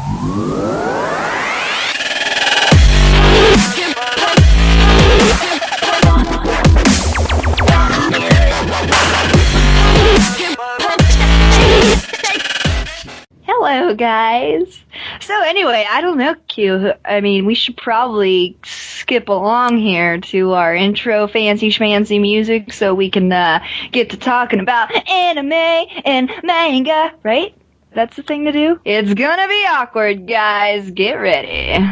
Hello, guys. So anyway, I don't know, Q. I mean, we should probably skip along here to our intro fancy schmancy music so we can get to talking about anime and manga, right? That's the thing to do? It's gonna be awkward, guys. Get ready.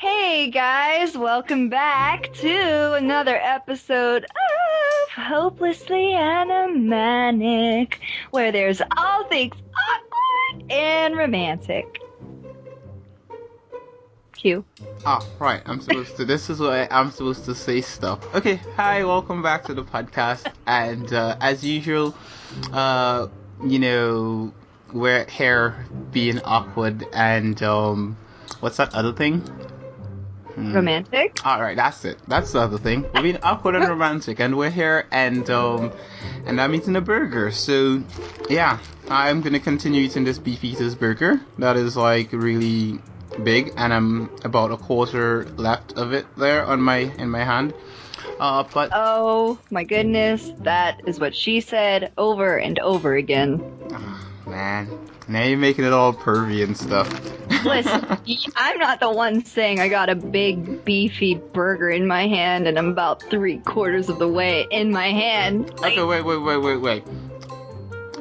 Hey guys, welcome back to another episode of Hopelessly Animanic, where there's all things awkward and romantic. Q. Oh, right, this is where I'm supposed to say stuff. Okay, hi, welcome back to the podcast, and as usual, we're here being awkward and, what's that other thing? Romantic? Alright, that's it. That's the other thing. We're being awkward and romantic, and we're here, and I'm eating a burger. So, yeah, I'm gonna continue eating this beef eater's burger. That is, like, really big, and I'm about a quarter left of it there in my hand. But oh my goodness, that is what she said over and over again. Man, now you're making it all pervy and stuff. Listen, I'm not the one saying I got a big beefy burger in my hand and I'm about 3/4 of the way in my hand. Okay, wait.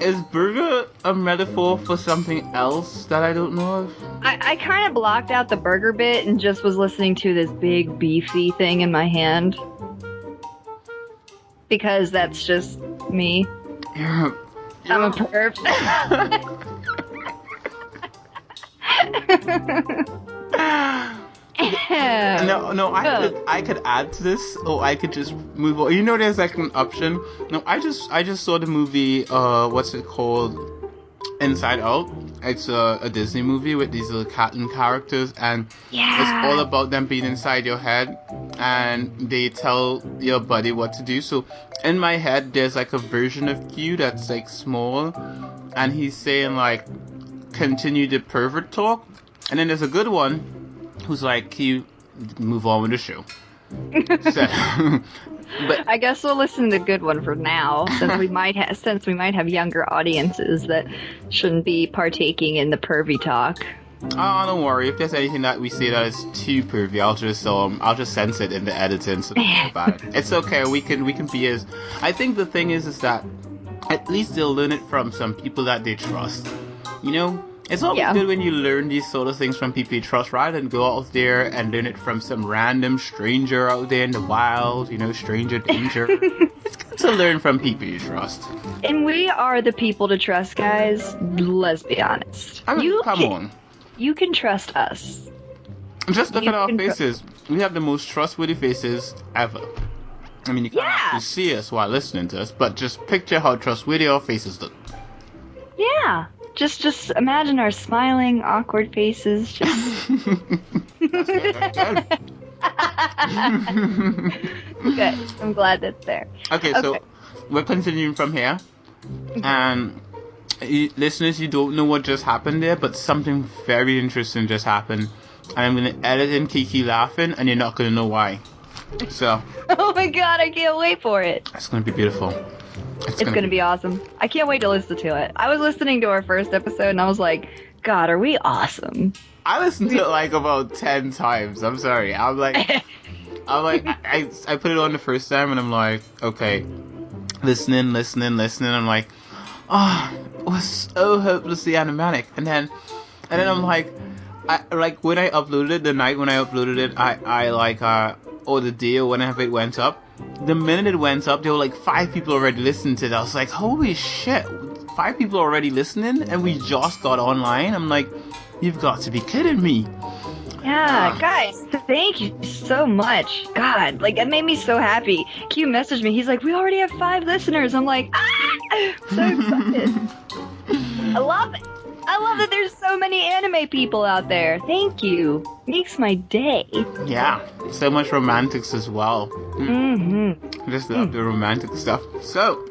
Is burger a metaphor for something else that I don't know of? I kind of blocked out the burger bit and just was listening to this big beefy thing in my hand. Because that's just me. I'm a perv. No, I could add to this, or I could just move on. You know, there's like an option. No, I just saw the movie. What's it called? Inside Out. It's a Disney movie with these little cartoon characters, and it's all about them being inside your head, and they tell your body what to do. So in my head, there's like a version of Q that's like small, and he's saying like, continue the pervert talk, and then there's a good one who's like, Q, move on with the show. So, but I guess we'll listen to the good one for now, since we might have younger audiences that shouldn't be partaking in the pervy talk. Oh, don't worry. If there's anything that we say that is too pervy, I'll just censor it in the editing. So don't worry about it. It's okay. We can be as. I think the thing is that at least they'll learn it from some people that they trust. You know. It's always good when you learn these sort of things from people you trust, rather than go out there and learn it from some random stranger out there in the wild, stranger danger. It's good to learn from people you trust. And we are the people to trust, guys. Let's be honest. I mean, come on. You can trust us. Just look at our faces. We have the most trustworthy faces ever. I mean, you can't actually see us while listening to us, but just picture how trustworthy our faces look. Yeah. Just imagine our smiling, awkward faces. Just... That's good. Good. I'm glad that's there. Okay, so we're continuing from here. And listeners, you don't know what just happened there, but something very interesting just happened. And I'm going to edit in Kiki laughing, and you're not going to know why. So. Oh my god, I can't wait for it. It's going to be beautiful. It's gonna be awesome. I can't wait to listen to it. I was listening to our first episode and I was like, God, are we awesome? I listened to it like about 10 times. I'm sorry. I put it on the first time and I'm like, okay, listening. I'm like, it was so hopelessly animatic. And then I'm like, when I uploaded it, the night when I uploaded it, or the day or whenever it went up, the minute it went up, there were like 5 people already listening to it. I was like, holy shit, 5 people already listening and we just got online? I'm like, you've got to be kidding me. Yeah, guys, thank you so much. God, like, it made me so happy. Q messaged me. He's like, we already have 5 listeners. I'm like, so excited. I love it. I love that there's so many anime people out there. Thank you. Makes my day. Yeah, so much romantics as well. Mm-hmm. Just love the romantic stuff. So,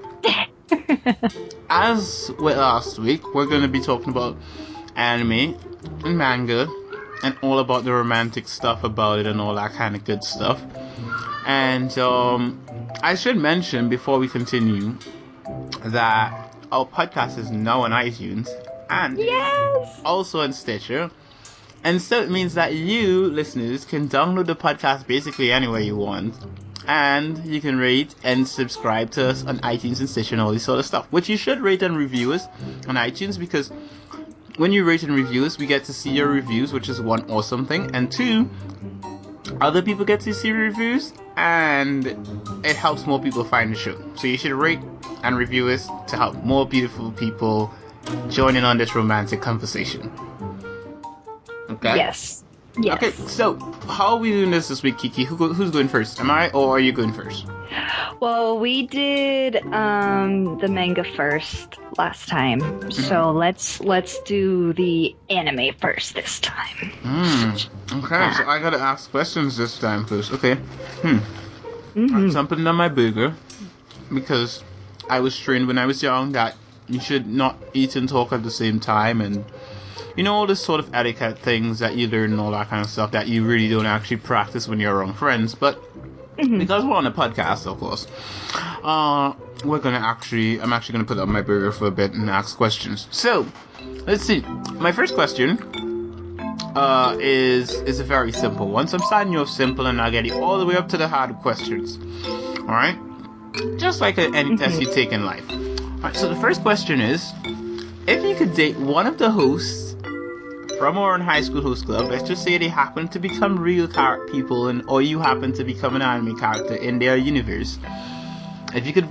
as with last week, we're going to be talking about anime and manga and all about the romantic stuff about it and all that kind of good stuff. And I should mention before we continue that our podcast is now on iTunes and also on Stitcher. And so it means that you, listeners, can download the podcast basically anywhere you want. And you can rate and subscribe to us on iTunes and Stitcher and all this sort of stuff. Which you should rate and review us on iTunes, because when you rate and review us, we get to see your reviews, which is one awesome thing. And 2, other people get to see reviews, and it helps more people find the show. So you should rate and review us to help more beautiful people join in on this romantic conversation. Okay? Yes. Okay, so how are we doing this week, Kiki? Who's going first? Am I, or are you going first? Well, we did the manga first last time, so let's do the anime first this time. Okay, so I gotta ask questions this time first. Okay. I'm jumping on my burger because I was trained when I was young that you should not eat and talk at the same time, and you know, all this sort of etiquette things that you learn and all that kind of stuff that you really don't actually practice when you're around friends. But because we're on a podcast, of course, I'm actually gonna put up my burger for a bit and ask questions. So, let's see. My first question is a very simple one. So I'm starting you off simple and I'll get you all the way up to the hard questions. Alright? Just like any test you take in life. Alright, so the first question is, if you could date one of the hosts from our high school host club, let's just say they happen to become real people, or you happen to become an anime character in their universe. If you could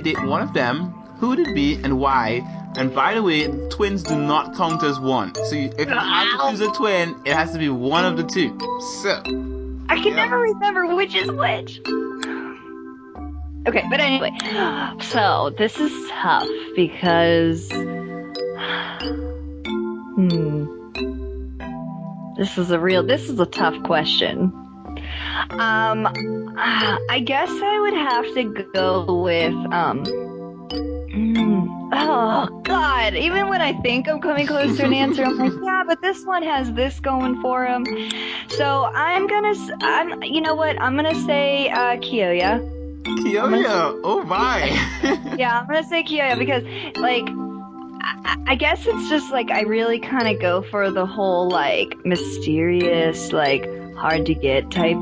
date one of them, who would it be and why? And by the way, twins do not count as one. So if you have to choose a twin, it has to be one of the two. So I can never remember which is which. Okay, but anyway, so this is tough because this is a tough question. I guess I would have to go with oh god, even when I think I'm coming close to an answer, I'm like, yeah, but this one has this going for him. So you know what? I'm gonna say Kiyoya. Kiyoya, oh my. Yeah, I'm gonna say Kiyoya because, like, I guess it's just, like, I really kind of go for the whole, like, mysterious, like, hard to get type,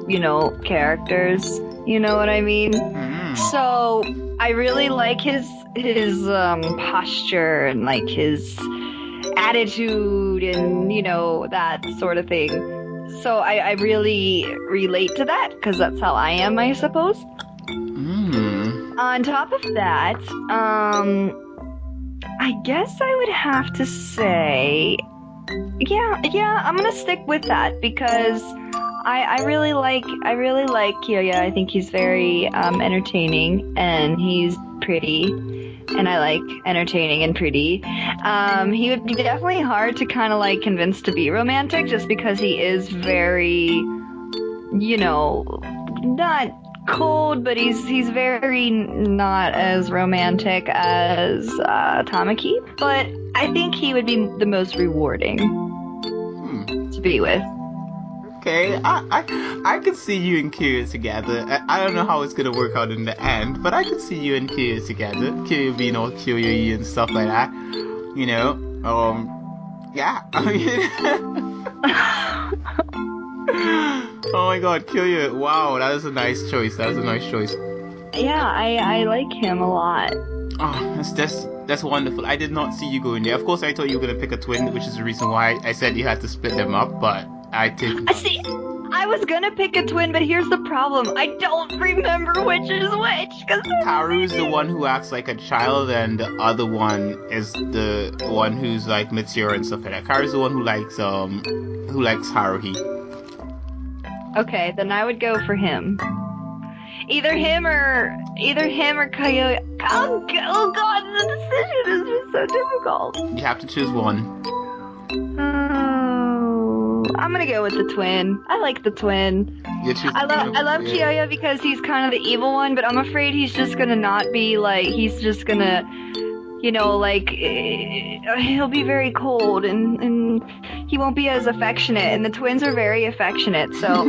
you know, characters. You know what I mean? So, I really like his posture and, like, his attitude and, you know, that sort of thing. So I really relate to that, because that's how I am, I suppose. On top of that, I guess I would have to say, yeah, I'm gonna stick with that, because I really like Kiyoya. I think he's very entertaining, and he's pretty, and I like entertaining and pretty. He would be definitely hard to kind of like convince to be romantic, just because he is very, you know, not cold, but he's very not as romantic as Tamaki. But I think he would be the most rewarding to be with. Okay, I could see you and Kyo together. I don't know how it's gonna work out in the end, but I could see you and Kyo together. Kyo being all Kyo-y and stuff like that. You know, yeah. I mean, oh my God, Kyo! Wow, that is a nice choice. That is a nice choice. Yeah, I like him a lot. Oh, that's wonderful. I did not see you going there. Of course, I thought you were gonna pick a twin, which is the reason why I said you had to split them up. But I didn't. See, I was gonna pick a twin, but here's the problem. I don't remember which is which. Haru is the one who acts like a child, and the other one is the one who's like mature and stuff like that. Haru's the one who likes Haruhi. Okay, then I would go for him. Either him or Kyo. Oh God, the decision is just so difficult. You have to choose one. Oh, I'm gonna go with the twin. I like the twin. I love Kyoya because he's kind of the evil one, but I'm afraid he's just gonna not be like. He's just gonna, like he'll be very cold and he won't be as affectionate. And the twins are very affectionate, so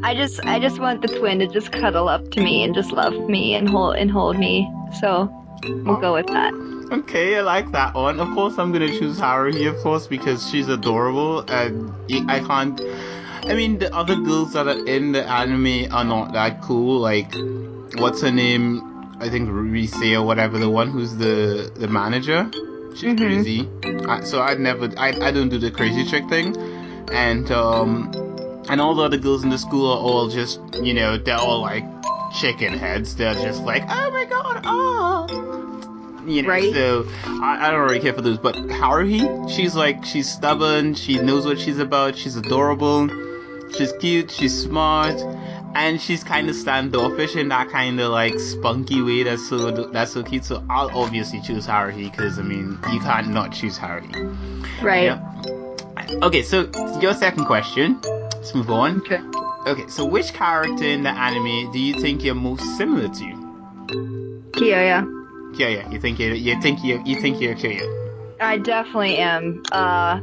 I just want the twin to just cuddle up to me and just love me and hold me. So we'll go with that. Okay, I like that one. Of course, I'm gonna choose Haruhi, of course, because she's adorable, and I can't. I mean, the other girls that are in the anime are not that cool. Like, what's her name? I think Rise or whatever, the one who's the manager. She's crazy. So I don't do the crazy trick thing, and all the other girls in the school are all just, they're all like chicken heads. They're just like, oh my God, oh. Right. So I don't really care for those. But Haruhi, she's stubborn. She knows what she's about. She's adorable. She's cute. She's smart. And she's kind of standoffish in that kind of like spunky way that's so cute. So I'll obviously choose Haruhi because, I mean, you can't not choose Haruhi. Right. Yeah? Okay, so your second question. Let's move on. Okay, so which character in the anime do you think you're most similar to? Kyoya. Kyoya. You think you're Kyoya? I definitely am. I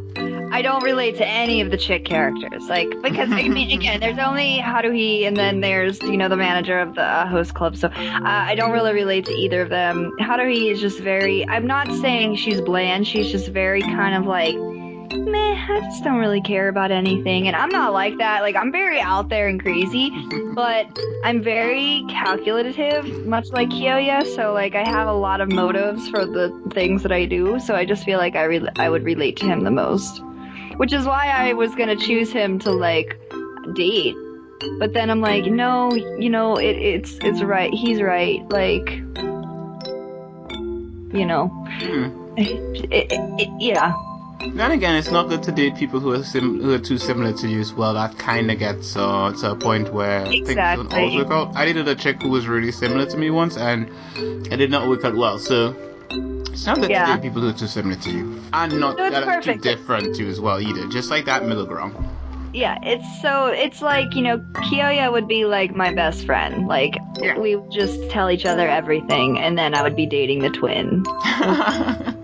don't relate to any of the chick characters, because I mean, again, there's only Haruhi, and then there's the manager of the host club. So I don't really relate to either of them. Haruhi is just very. I'm not saying she's bland. She's just very kind of like, meh. I just don't really care about anything, and I'm not like that. Like, I'm very out there and crazy, but I'm very calculative, much like Kyoya. So like, I have a lot of motives for the things that I do. So I just feel like I would relate to him the most. Which is why I was gonna choose him to like date, but then I'm like, no, it's right. He's right. Like, yeah. Then again, it's not good to date people who are too similar to you as well. That kind of gets to a point where things don't always work out. I dated a chick who was really similar to me once, and it did not work out well. So. It's not good to date people who are too similar to you. And not that are too different to you as well either. Just like that middle ground. Yeah, it's like, Kyoya would be like my best friend. Like, we would just tell each other everything, and then I would be dating the twin.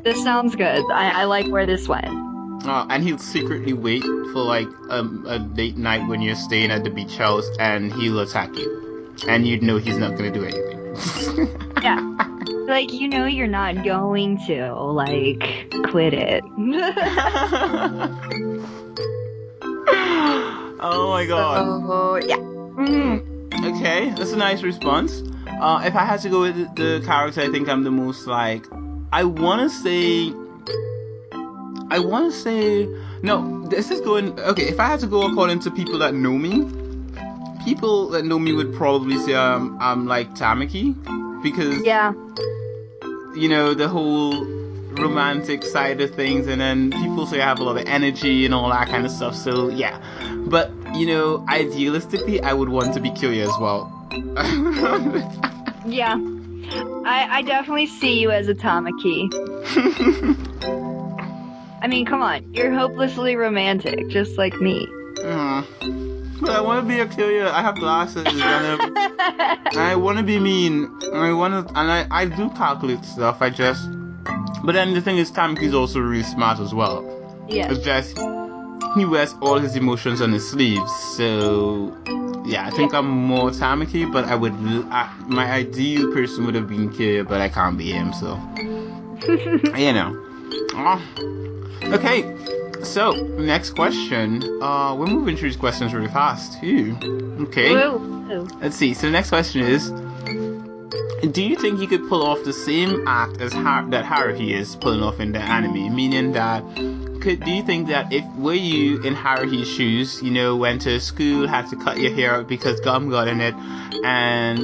This sounds good. I like where this went. And he'll secretly wait for like a date night when you're staying at the beach house, and he'll attack you. And you'd know he's not going to do anything. Yeah. Like, you're not going to, like, quit it. Oh my God. So, yeah. Okay, that's a nice response. If I had to go with the character I think I'm the most like, I wanna say, no, this is going, okay, if I had to go according to people that know me would probably say I'm like Tamaki, because the whole romantic side of things, and then people say I have a lot of energy and all that kind of stuff, so yeah. But idealistically I would want to be Kyoya as well. Yeah, I definitely see you as a Tamaki. I mean, come on, you're hopelessly romantic, just like me. But I want to be a Kyoya. I have glasses, and I want to be mean. I do calculate stuff. But then the thing is, Tamaki's also really smart as well. Yeah. It's just he wears all his emotions on his sleeves. So yeah, I think I'm more Tamaki, but my ideal person would have been Kira, but I can't be him, so you know. Okay, so next question. We're moving through these questions really fast too. Okay, let's see. So the next question is, do you think you could pull off the same act as that Haruhi is pulling off in the anime? Meaning that, do you think that if were you in Haruhi's shoes, went to school, had to cut your hair out because gum got in it, and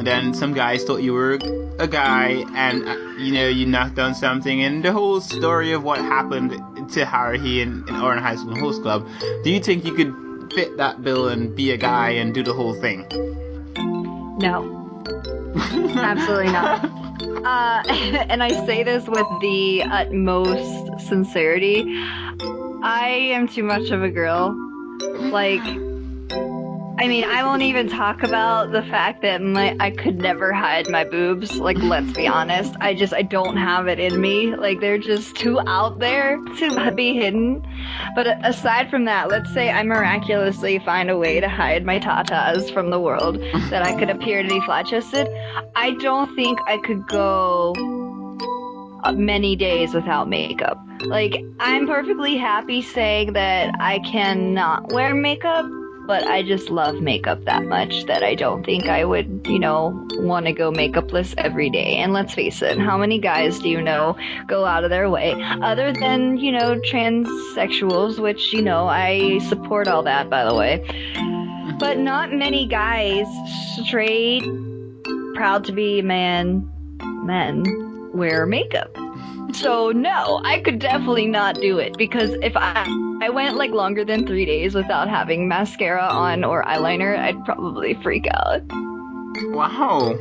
then some guys thought you were a guy, and you knocked down something, and the whole story of what happened to Haruhi in Oran High School Host Club, do you think you could fit that bill and be a guy and do the whole thing? No. Absolutely not. And I say this with the utmost sincerity. I am too much of a girl. Like, I won't even talk about the fact that I could never hide my boobs. Like, let's be honest. I don't have it in me. Like, they're just too out there to be hidden. But aside from that, let's say I miraculously find a way to hide my tatas from the world, that I could appear to be flat-chested. I don't think I could go many days without makeup. Like, I'm perfectly happy saying that I cannot wear makeup, but I just love makeup that much that I don't think I would, want to go makeupless every day. And let's face it, how many guys do you know go out of their way? Other than, transsexuals, which, I support all that, by the way. But not many guys, straight, proud to be men, wear makeup. So no, I could definitely not do it, because if I went longer than 3 days without having mascara on or eyeliner, I'd probably freak out. Wow.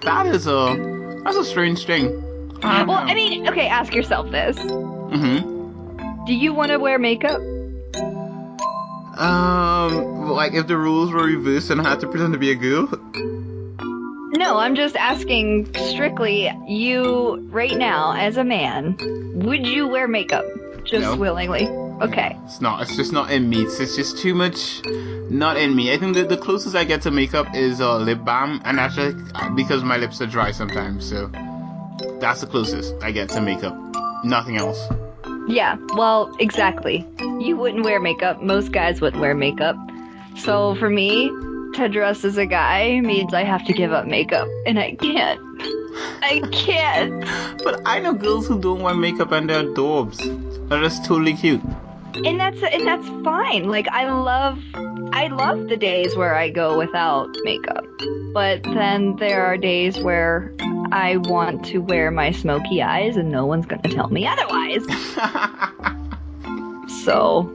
That's a strange thing. Okay, ask yourself this. Do you want to wear makeup? If the rules were reversed and I had to pretend to be a girl? No, I'm just asking strictly, you, right now, as a man, would you wear makeup? Just willingly? Okay. It's just not in me. It's just too much not in me. I think that the closest I get to makeup is lip balm, and that's just because my lips are dry sometimes, so that's the closest I get to makeup. Nothing else. Yeah, well, exactly. You wouldn't wear makeup. Most guys wouldn't wear makeup. So for me, to dress as a guy means I have to give up makeup, and I can't. I can't. But I know girls who don't wear makeup and they're adorbs. They're just totally cute. And that's fine. Like, I love the days where I go without makeup. But then there are days where I want to wear my smoky eyes, and no one's gonna tell me otherwise. So.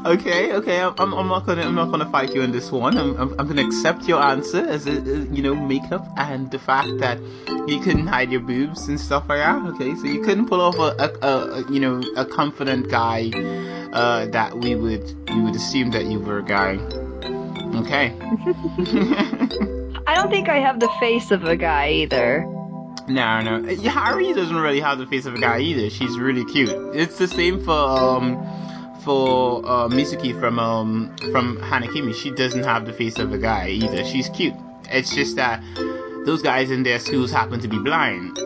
Okay. I'm not gonna fight you on this one. I'm gonna accept your answer as makeup and the fact that you couldn't hide your boobs and stuff like that. Okay, so you couldn't pull off a confident guy that we would assume that you were a guy. Okay. I don't think I have the face of a guy either. No. Haruhi doesn't really have the face of a guy either. She's really cute. It's the same for Mizuki from Hanakimi. She doesn't have the face of a guy either. She's cute. It's just that those guys in their schools happen to be blind.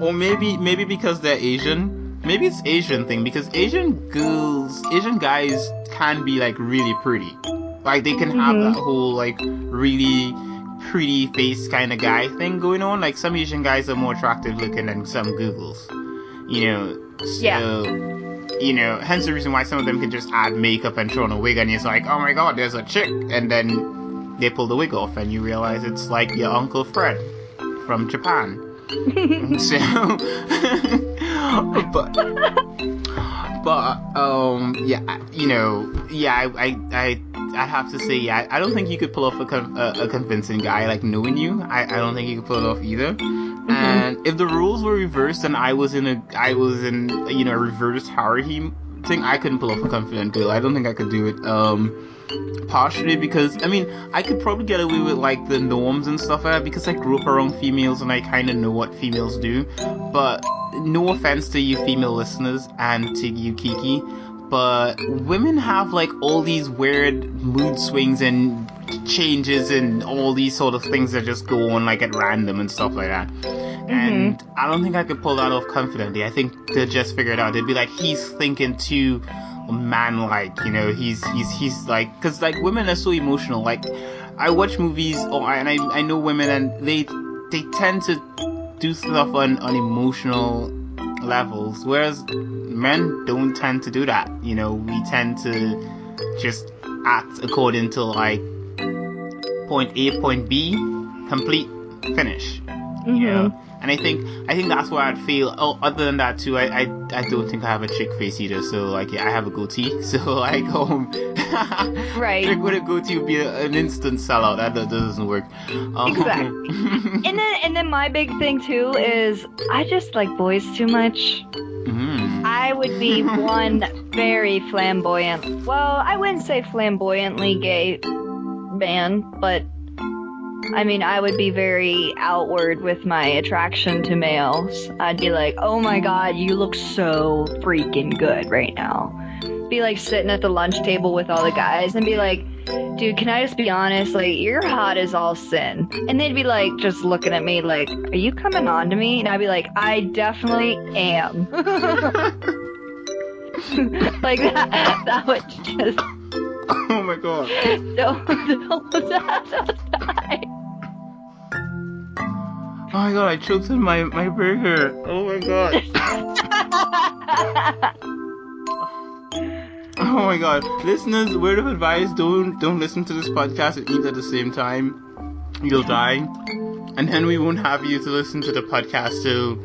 Or maybe because they're Asian. Maybe it's Asian thing, because Asian guys can be really pretty. Like, they can have that whole really pretty face kind of guy thing going on. Like, some Asian guys are more attractive looking than some Googles. Hence the reason why some of them can just add makeup and throw on a wig, and it's like, oh my god, there's a chick, and then they pull the wig off and you realize it's like your Uncle Fred from Japan. So I have to say, I don't think you could pull off a convincing guy, knowing you. I don't think you could pull it off either. And if the rules were reversed and I was in a reversed Haruhi thing, I couldn't pull off a confident girl. I don't think I could do it. partially because, I mean, I could probably get away with, like, the norms and stuff like that because I grew up around females and I kind of know what females do. But no offense to you female listeners and to you, Kiki, but women have, like, all these weird mood swings and changes and all these sort of things that just go on, like, at random and stuff like that. And I don't think I could pull that off confidently. I think they'll just figure it out. They'd be like, he's thinking too man-like, you know, he's like, because, like, women are so emotional. Like, I watch movies, and I know women, and they tend to do stuff on emotional levels, whereas men don't tend to do that. You know, we tend to just act according to, like, point A, point B, complete, finish. You know? And I think that's why I'd feel. Oh, other than that too, I don't think I have a chick face either. So, like, yeah, I have a goatee. So, like, right, chick with a goatee would be an instant sellout. That doesn't work. Exactly. and then my big thing too is I just like boys too much. I would be one very flamboyant. Well, I wouldn't say flamboyantly gay man, but I mean, I would be very outward with my attraction to males. I'd be like, oh my god, you look so freaking good right now. Be like sitting at the lunch table with all the guys and be like, dude, can I just be honest? Like, you're hot as all sin. And they'd be like, just looking at me like, are you coming on to me? And I'd be like, I definitely am. Like, that would just... Oh my god. Don't die. Oh my god, I choked on my burger. Oh my god. Oh my god. Listeners, word of advice, don't listen to this podcast and eat at the same time. You'll die. And then we won't have you to listen to the podcast, so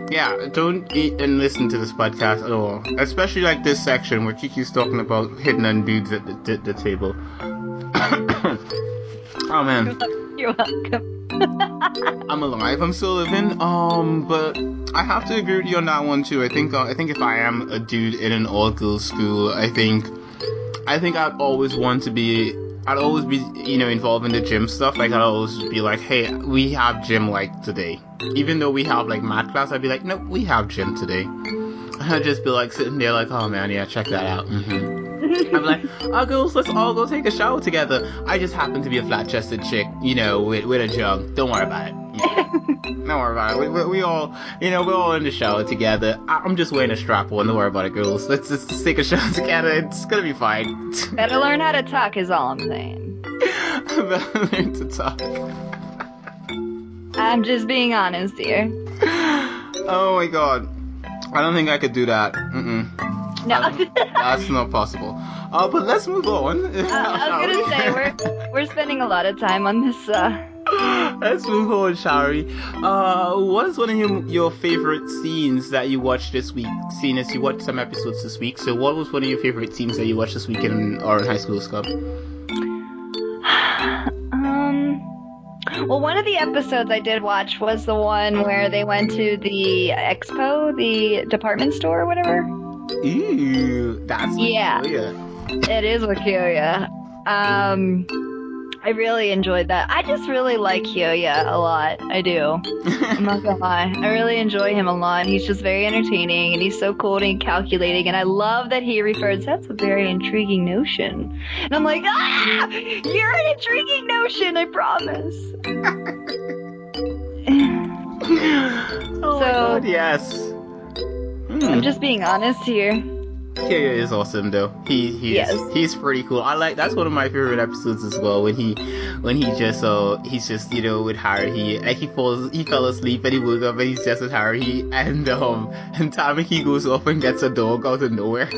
yeah, don't eat and listen to this podcast at all. Especially like this section where Kiki's talking about hitting on dudes at the table. Oh man. You're welcome. I'm alive. I'm still living. But I have to agree with you on that one too. I think if I am a dude in an all-girls school, I think I'd always be, you know, involved in the gym stuff. Like, I'd always be like, hey, we have gym, like, today. Even though we have, like, math class, I'd be like, nope, we have gym today. And I'd just be, like, sitting there like, oh, man, yeah, check that out. I'm like, oh, girls, let's all go take a shower together. I just happen to be a flat-chested chick, you know, with a jug. Don't worry about it. Don't worry about it. We all, you know, we're all in the shower together. I'm just wearing a strap-on. Don't worry about it, girls. Let's just take a shower together. It's gonna be fine. Better learn how to talk is all I'm saying. Better learn to talk. I'm just being honest here. Oh my god. I don't think I could do that. No. That's not possible. But let's move on. I was gonna say, we're spending a lot of time on this, Let's move on, shall we? What is one of your favorite scenes that you watched this week? Seeing as you watched some episodes this week, so what was one of your favorite scenes that you watched this week in High School Club? Well, one of the episodes I did watch was the one where they went to the expo, the department store or whatever. Ooh, that's peculiar. It is peculiar. I really enjoyed that. I just really like Hyoya a lot. I do. I'm not gonna lie. I really enjoy him a lot. He's just very entertaining, and he's so cool and calculating, and I love that he refers, that's a very intriguing notion. And I'm like, you're an intriguing notion, I promise. Oh my god, yes. I'm just being honest here. Kyoya is awesome though. He's pretty cool. That's one of my favorite episodes as well. When he's just you know with Haruhi, like he fell asleep and he woke up and he's just with Haruhi and Tamaki goes off and gets a dog out of nowhere.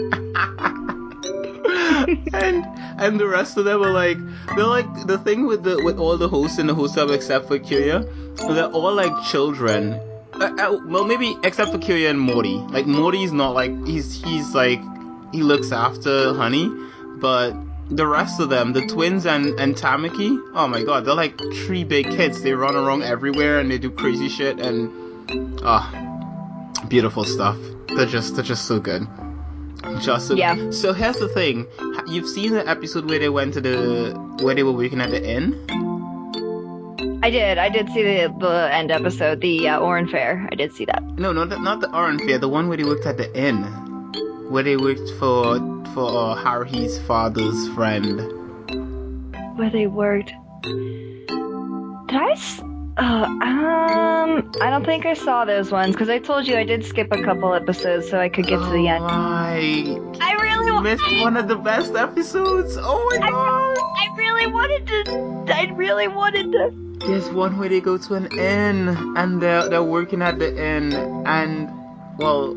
and the rest of them are like, they're like, the thing with all the hosts in the host club except for Kyoya, they're all like children. Well, maybe except for Kyoya and Mori. Like, Mori's not like, he's like, he looks after Honey, but the rest of them, the twins and Tamaki, oh my god, they're like 3 big kids. They run around everywhere and they do crazy shit and, beautiful stuff. They're just so good. Just Yeah. So here's the thing. You've seen the episode where they went to where they were working at the inn? I did see the end episode, the Oran Fair. I did see that. No, not the Orange Fair. The one where they worked at the inn, where they worked for Haruhi's father's friend. Where they worked. I don't think I saw those ones because I told you I did skip a couple episodes so I could get to the end. I really missed one of the best episodes. Oh my god! I really wanted to. There's one where they go to an inn and they're working at the inn, and well,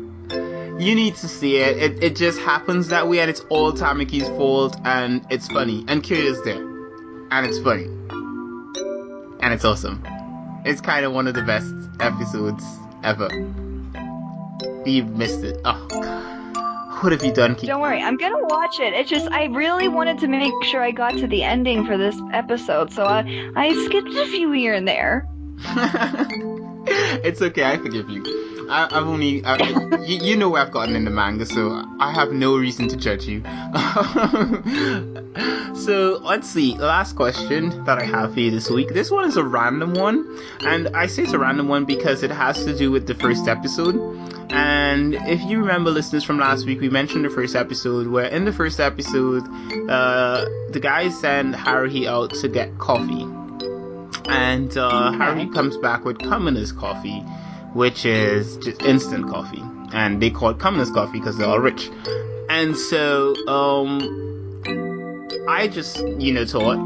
you need to see it. It just happens that way, and it's all Tamiki's fault, and it's funny, and Kirya's there, and it's funny, and it's awesome. It's kind of one of the best episodes ever. You've missed it. Oh god, what have you done, Kiki? Don't worry, I'm gonna watch it. It's just I really wanted to make sure I got to the ending for this episode, so I skipped a few here and there. It's okay, I forgive you. I've only, you know I've gotten in the manga, so I have no reason to judge you. So, let's see, last question that I have for you this week. This one is a random one, and I say it's a random one because it has to do with the first episode. And if you remember, listeners, from last week, we mentioned the first episode, where in the first episode, the guys send Haruhi out to get coffee. And Haruhi comes back with commoners coffee, which is just instant coffee, and they call it commoners coffee because they're all rich. And so I just thought,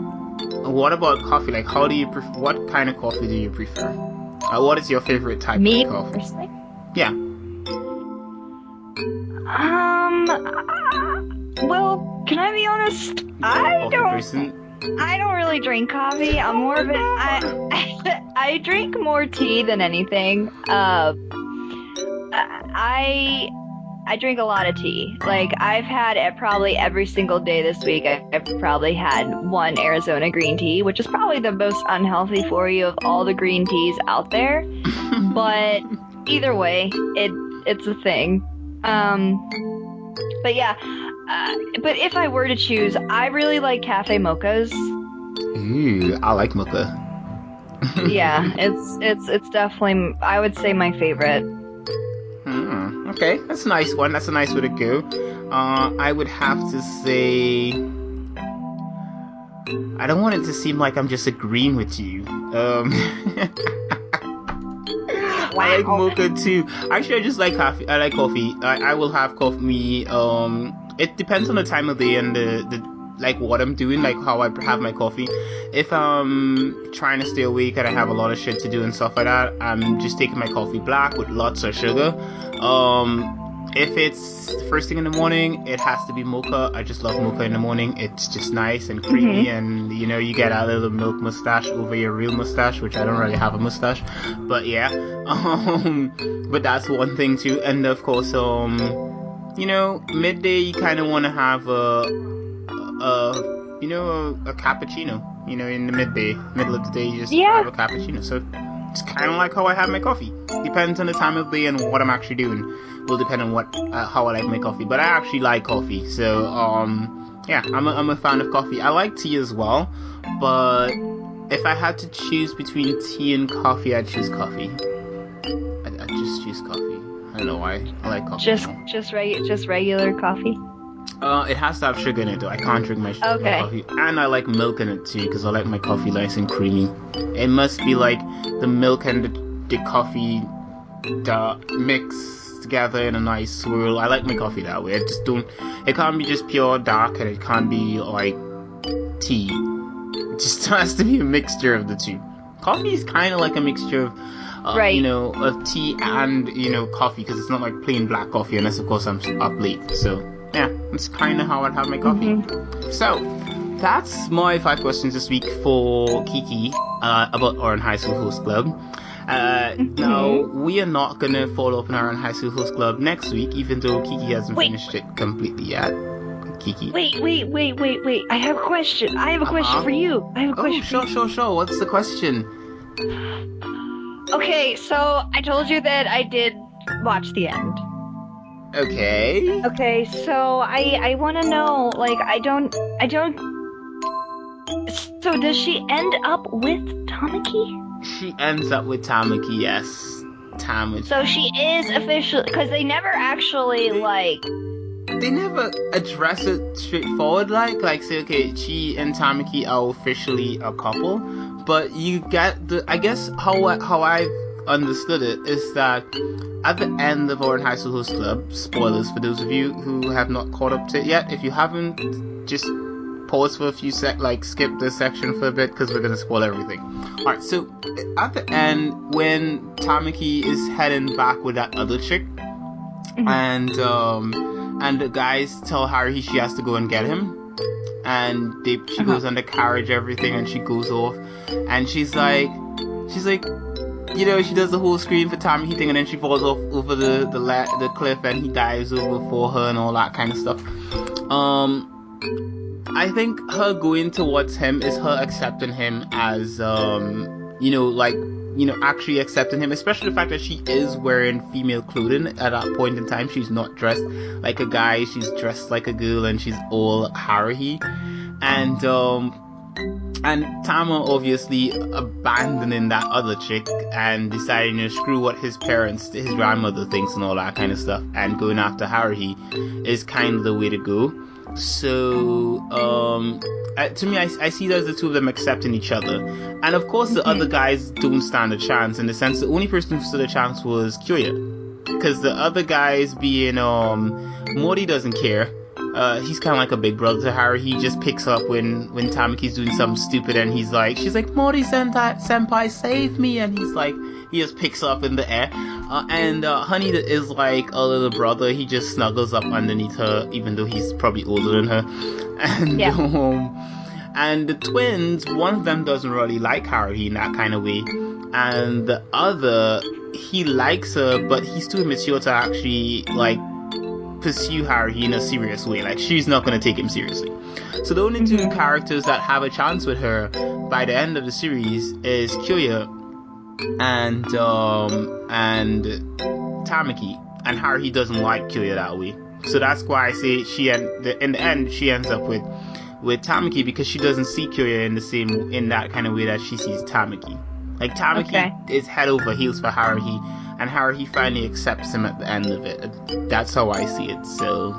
what about coffee? Like, how do you what kind of coffee do you prefer? What is your favorite type of coffee? Personally? Yeah. Well, can I be honest? I don't really drink coffee. I'm more of I drink more tea than anything. I drink a lot of tea. Like, I've had it probably every single day this week. I've probably had one Arizona green tea, which is probably the most unhealthy for you of all the green teas out there. But either way, it's a thing. But yeah. But if I were to choose, I really like cafe mochas. Ooh, I like mocha. Yeah, it's definitely, I would say, my favorite. Okay, that's a nice one. That's a nice way to go. I would have to say, I don't want it to seem like I'm just agreeing with you. I like mocha too. Actually, I just like coffee. I like coffee. I will have coffee. It depends on the time of day and the like what I'm doing, like how I have my coffee. If I'm trying to stay awake and I have a lot of shit to do and stuff like that, I'm just taking my coffee black with lots of sugar. If it's the first thing in the morning, it has to be mocha. I just love mocha in the morning. It's just nice and creamy, and you get a little milk mustache over your real mustache, which I don't really have a mustache, but yeah. But that's one thing too. And of course, midday you kind of want to have a cappuccino. In the middle of the day, you just have a cappuccino. So it's kind of like how I have my coffee. Depends on the time of day and what I'm actually doing. Will depend on how I like my coffee. But I actually like coffee. So yeah, I'm a fan of coffee. I like tea as well, but if I had to choose between tea and coffee, I'd choose coffee. I'd just choose coffee. I don't know why. I like coffee. Just regular coffee. It has to have sugar in it though. I can't drink my coffee. And I like milk in it too, because I like my coffee nice and creamy. It must be like the milk and the coffee mix together in a nice swirl. I like my coffee that way. It can't be just pure dark, and it can't be like tea. It just has to be a mixture of the two. Coffee is kind of like a mixture of of tea and coffee, because it's not like plain black coffee, unless of course I'm up late. So yeah, that's kind of how I'd have my coffee. So that's my 5 questions this week for Kiki about Oran High School Host Club. Now, we are not going to follow up on Oran High School Host Club next week, even though Kiki hasn't finished it completely yet. Kiki? Wait. I have a question. For you. I have a question for you. Sure. What's the question? Okay, so I told you that I did watch the end. Okay. Okay, so I want to know, like, I don't. So does she end up with Tamaki? She ends up with Tamaki, yes. Tamaki. So she is officially, because they never actually, like... They never address it straightforward, like say, okay, she and Tamaki are officially a couple, but you get the, I guess how I understood it is that at the end of Orange High School Host Club, spoilers for those of you who have not caught up to it yet, if you haven't, just pause for a few skip this section for a bit, because we're gonna spoil everything. Alright, so at the end, when Tamaki is heading back with that other chick, and the guys tell Haruhi she has to go and get him, and she goes on the carriage, everything, and she goes off, and she's like, you know, she does the whole scream for Tamaki thing, and then she falls off over the cliff, and he dives over for her and all that kind of stuff. I think her going towards him is her accepting him as, actually accepting him, especially the fact that she is wearing female clothing at that point in time. She's not dressed like a guy, she's dressed like a girl, and she's all Haruhi. And Tama obviously abandoning that other chick and deciding to screw what his grandmother thinks and all that kind of stuff, and going after Haruhi is kind of the way to go. So, to me, I see that as the two of them accepting each other. And of course, the other guys don't stand a chance, in the sense the only person who stood a chance was Kyoya. Because the other guys being, Mori doesn't care. He's kind of like a big brother to Haruhi. He just picks up when Tamaki's doing something stupid, and she's like, Mori senpai, save me, and he just picks up in the air. And Honey is like a little brother. He just snuggles up underneath her, even though he's probably older than her. And and the twins, one of them doesn't really like Haruhi in that kind of way, and the other, he likes her, but he's too immature to actually pursue Haruhi in a serious way. Like, she's not going to take him seriously. So the only two characters that have a chance with her by the end of the series is Kyoya and Tamaki, and Haruhi doesn't like Kyoya that way. So that's why I say in the end she ends up with Tamaki, because she doesn't see Kyoya in that kind of way that she sees Tamaki. Like, Tamaki is head over heels for Haruhi, and Haruhi finally accepts him at the end of it. That's how I see it. So,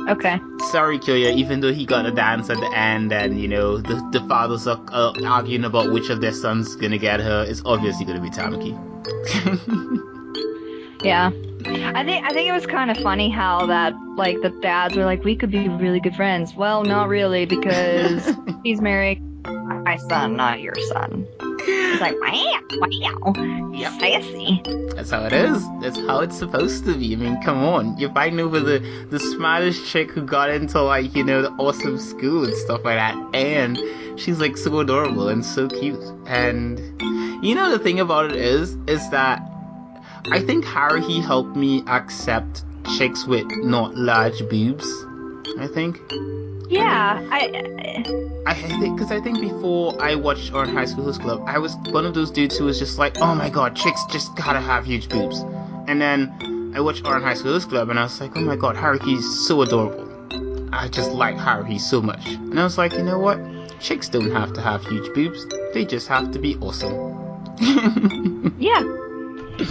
okay. Sorry, Kyoya, even though he got a dance at the end, and the fathers are arguing about which of their sons gonna get her, it's obviously gonna be Tamaki. Yeah. I think it was kind of funny how that, like, the dads were like, we could be really good friends. Well, not really, because he's married my son, not your son. It's like, wow, yep. sassy. That's how it is. That's how it's supposed to be. I mean, come on. You're fighting over the smartest chick who got into, the awesome school and stuff like that. And she's, so adorable and so cute. And, the thing about it is that I think Haruhi helped me accept chicks with not large boobs. I think. Yeah, I think before I watched Orange High School Host Club, I was one of those dudes who was just like, oh my god, chicks just gotta have huge boobs. And then I watched Orange High School Host Club, and I was like, oh my god, Haruhi's so adorable. I just like Haruhi so much. And I was like, you know what? Chicks don't have to have huge boobs. They just have to be awesome. Yeah.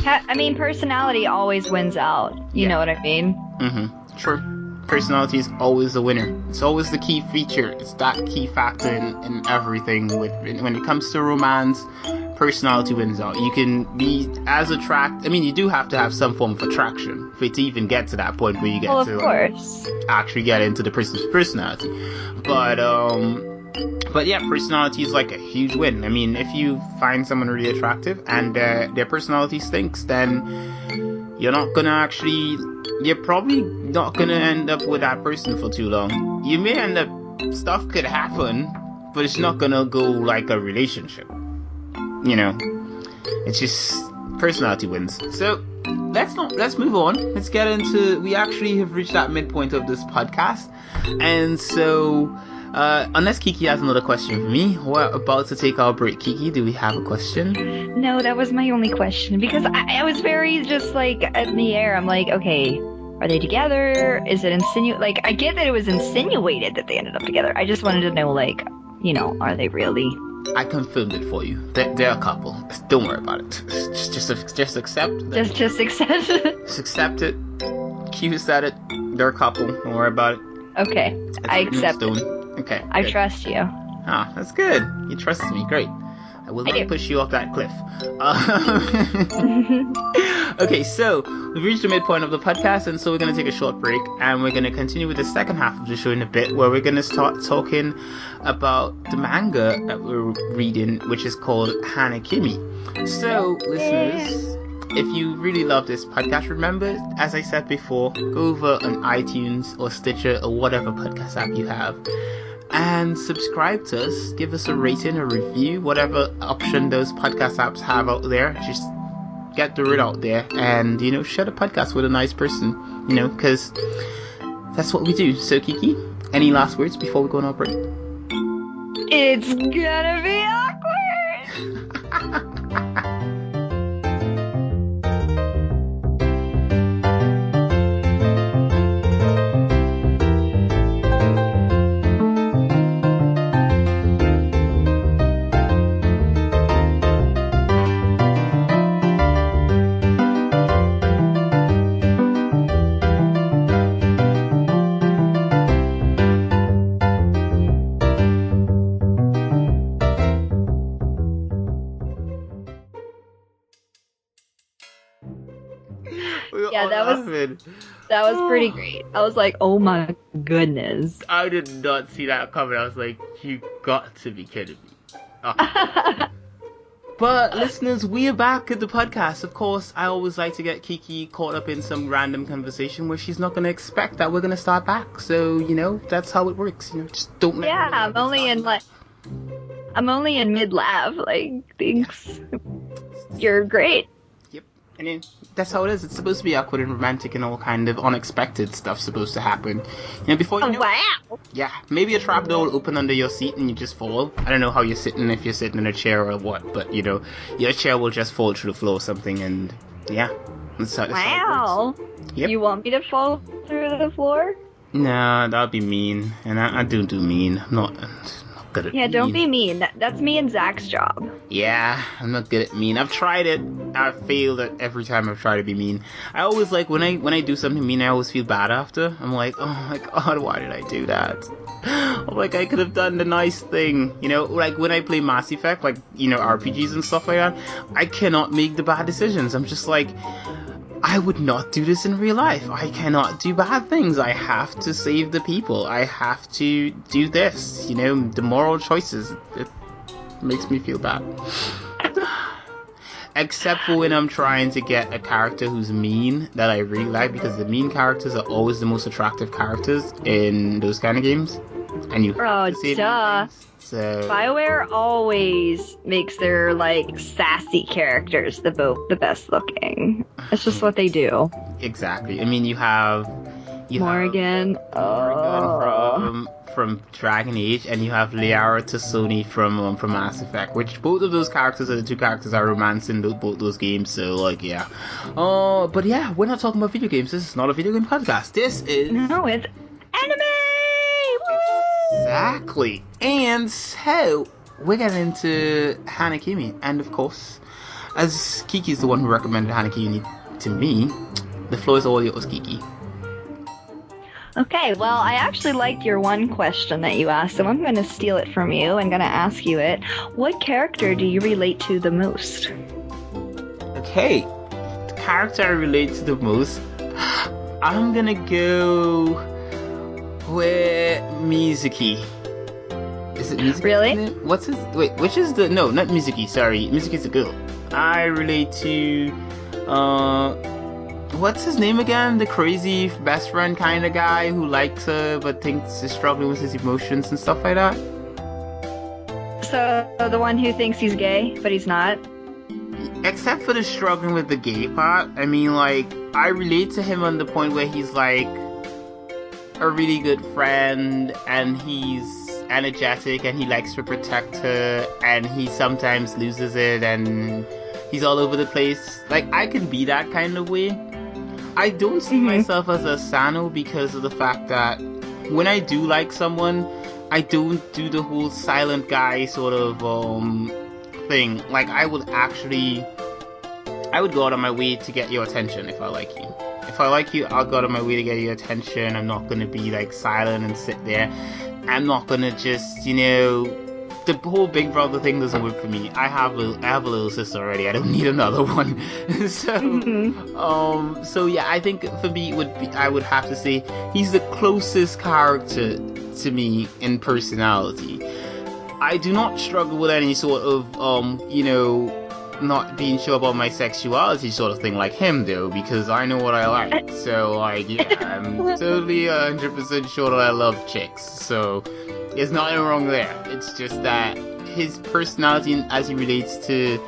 I mean, personality always wins out. You know what I mean? Mm-hmm. True. Personality is always the winner. It's always the key feature. It's that key factor in everything. When it comes to romance, personality wins out. You can be as attracted. I mean, you do have to have some form of attraction for it to even get to that point where you get actually get into the person's personality. But yeah, personality is like a huge win. I mean, if you find someone really attractive and their personality stinks, then you're probably not gonna end up with that person for too long. You may end up, stuff could happen, but it's not gonna go like a relationship. It's just personality wins. So let's move on. Let's get into, we actually have reached that midpoint of this podcast, and so unless Kiki has another question for me, we're about to take our break. Kiki, do we have a question? No, that was my only question, because I was very just in the air. I'm like, okay, Are they together? Is it like, I get that it was insinuated that they ended up together. I just wanted to know, like, are they really? I confirmed it for you. They're a couple. Don't worry about it. Just accept that. Just accept it. Just accept it. Q said it. They're a couple. Don't worry about it. Okay, I accept it. Okay. I good. trust you. Ah, that's good. You trust me. Great. I will not push you off that cliff. Okay, so we've reached the midpoint of the podcast, and so we're going to take a short break, and we're going to continue with the second half of the show in a bit, where we're going to start talking about the manga that we're reading, which is called Hanakimi. So, listeners, if you really love this podcast, remember, as I said before, go over on iTunes or Stitcher or whatever podcast app you have, and subscribe to us. Give us a rating, a review, whatever option those podcast apps have out there. Just get the word out there and, share the podcast with a nice person, because that's what we do. So, Kiki, any last words before we go on our break? It's gonna be awkward! Yeah, that was pretty great. I was like, oh my goodness. I did not see that coming. I was like, you got to be kidding me. Oh. But listeners, we are back at the podcast. Of course, I always like to get Kiki caught up in some random conversation where she's not going to expect that we're going to start back. So, that's how it works. Just don't let Yeah, I'm only in mid-laugh. Like, thanks. You're great. I mean, that's how it is. It's supposed to be awkward and romantic and all kind of unexpected stuff supposed to happen. Before you know wow. Yeah, maybe a trap door will open under your seat and you just fall. I don't know how you're sitting, if you're sitting in a chair or what, but, your chair will just fall through the floor or something, and, yeah. That's how wow. It works. Yep. You want me to fall through the floor? Nah, that'd be mean. And I don't do mean. I'm not good at mean. Don't be mean. That's me and Zach's job. Yeah, I'm not good at mean. I've tried it. I've failed it every time I've tried to be mean. I always when I do something mean, I always feel bad after. I'm like, oh my god, why did I do that? I'm like, I could have done the nice thing. Like when I play Mass Effect, RPGs and stuff like that, I cannot make the bad decisions. I'm just like, I would not do this in real life. I cannot do bad things. I have to save the people. I have to do this. The moral choices. It makes me feel bad. Except for when I'm trying to get a character who's mean that I really like, because the mean characters are always the most attractive characters in those kind of games. And you have to save duh. So BioWare always makes their sassy characters the best looking. It's just what they do. Exactly. I mean, you have Morgan. From Dragon Age, and you have Liara Tassoni from Mass Effect, which both of those characters are the two characters I romance in both those games. So yeah. But yeah, we're not talking about video games. This is not a video game podcast. This is it's anime. Woo! Exactly. And so we're getting into Hanakimi, and of course, as Kiki's the one who recommended Hanakimi to me, the floor is all yours, Kiki. Okay, well, I actually liked your one question that you asked, so I'm going to steal it from you and going to ask you it. What character do you relate to the most? Okay, the character I relate to the most, I'm going to go with Mizuki. Is it Mizuki? Really? What's his... Wait, which is the... No, not Mizuki, sorry. Mizuki's a girl. I relate to... what's his name again? The crazy best friend kind of guy who likes her but thinks he's struggling with his emotions and stuff like that. So, the one who thinks he's gay, but he's not? Except for the struggling with the gay part. I mean, I relate to him on the point where he's, a really good friend, and he's energetic, and he likes to protect her, and he sometimes loses it, and he's all over the place. I can be that kind of way. I don't see myself as a Sano because of the fact that when I do like someone, I don't do the whole silent guy sort of thing. Like, I would go out of my way to get your attention if I like you. If I like you, I'll go out of my way to get your attention. I'm not gonna be like silent and sit there. I'm not gonna just, the whole Big Brother thing doesn't work for me. I have a little sister already. I don't need another one. So yeah, I think for me I would have to say he's the closest character to me in personality. I do not struggle with any sort of not being sure about my sexuality sort of thing like him though, because I know what I like. So like, yeah, I'm totally 100% sure that I love chicks. So there's nothing wrong there. It's just that his personality as he relates to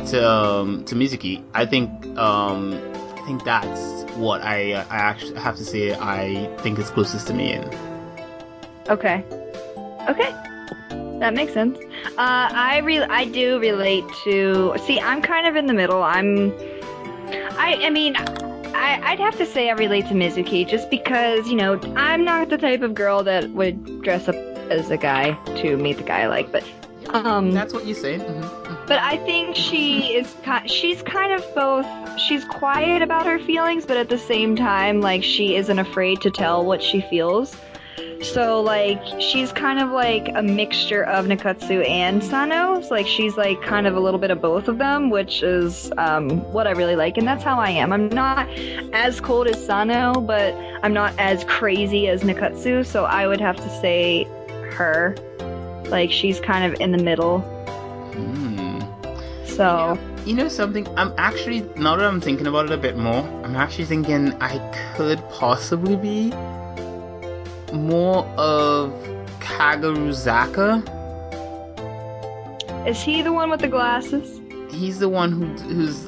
Mizuki, I think that's what I actually have to say I think is closest to me in. Okay. That makes sense. I do relate to. See, I'm kind of in the middle. I'd have to say I relate to Mizuki just because I'm not the type of girl that would dress up as a guy to meet the guy I like. But that's what you say. But I think she's kind of both. She's quiet about her feelings, but at the same time, like, she isn't afraid to tell what she feels. So, like, she's kind of like a mixture of Nikatsu and Sano. So, like, she's like kind of a little bit of both of them, which is what I really like, and that's how I am. I'm not as cold as Sano, but I'm not as crazy as Nikatsu, so I would have to say her. Like, she's kind of in the middle. So... You know something? I'm actually, now that I'm thinking about it a bit more, I'm actually thinking I could possibly be more of Kaguruzaka. Is he the one with the glasses? He's the one who's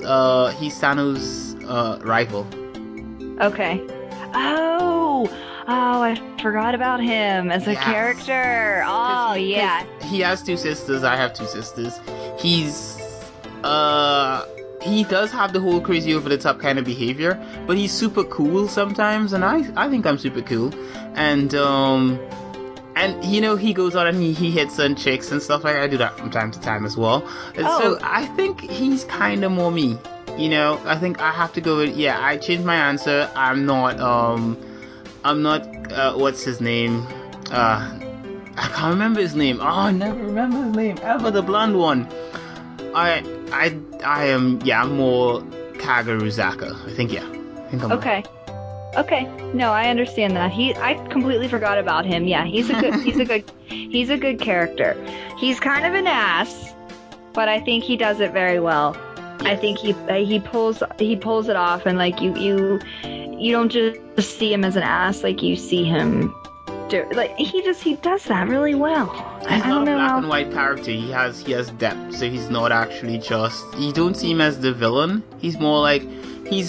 he's Sano's rival. Okay. Oh, I forgot about him as a character. Oh, yeah. He has two sisters. I have two sisters. He does have the whole crazy over the top kind of behavior, but he's super cool sometimes, and I think I'm super cool. And he goes out and he hits on chicks and stuff like that. I do that from time to time as well. And so I think he's kind of more me. I think I have to go with, I changed my answer. I'm not what's his name? I can't remember his name. Oh, I never remember his name ever. The blonde one. I am more Kaguruzaka. I think I'm okay. Okay. No, I understand that. I completely forgot about him. Yeah, he's a good character. He's kind of an ass, but I think he does it very well. I think he pulls it off, and like you don't just see him as an ass, like you see him he does that really well. He's not a black and white character. He has depth, so he's not actually just. You don't see him as the villain. He's more like he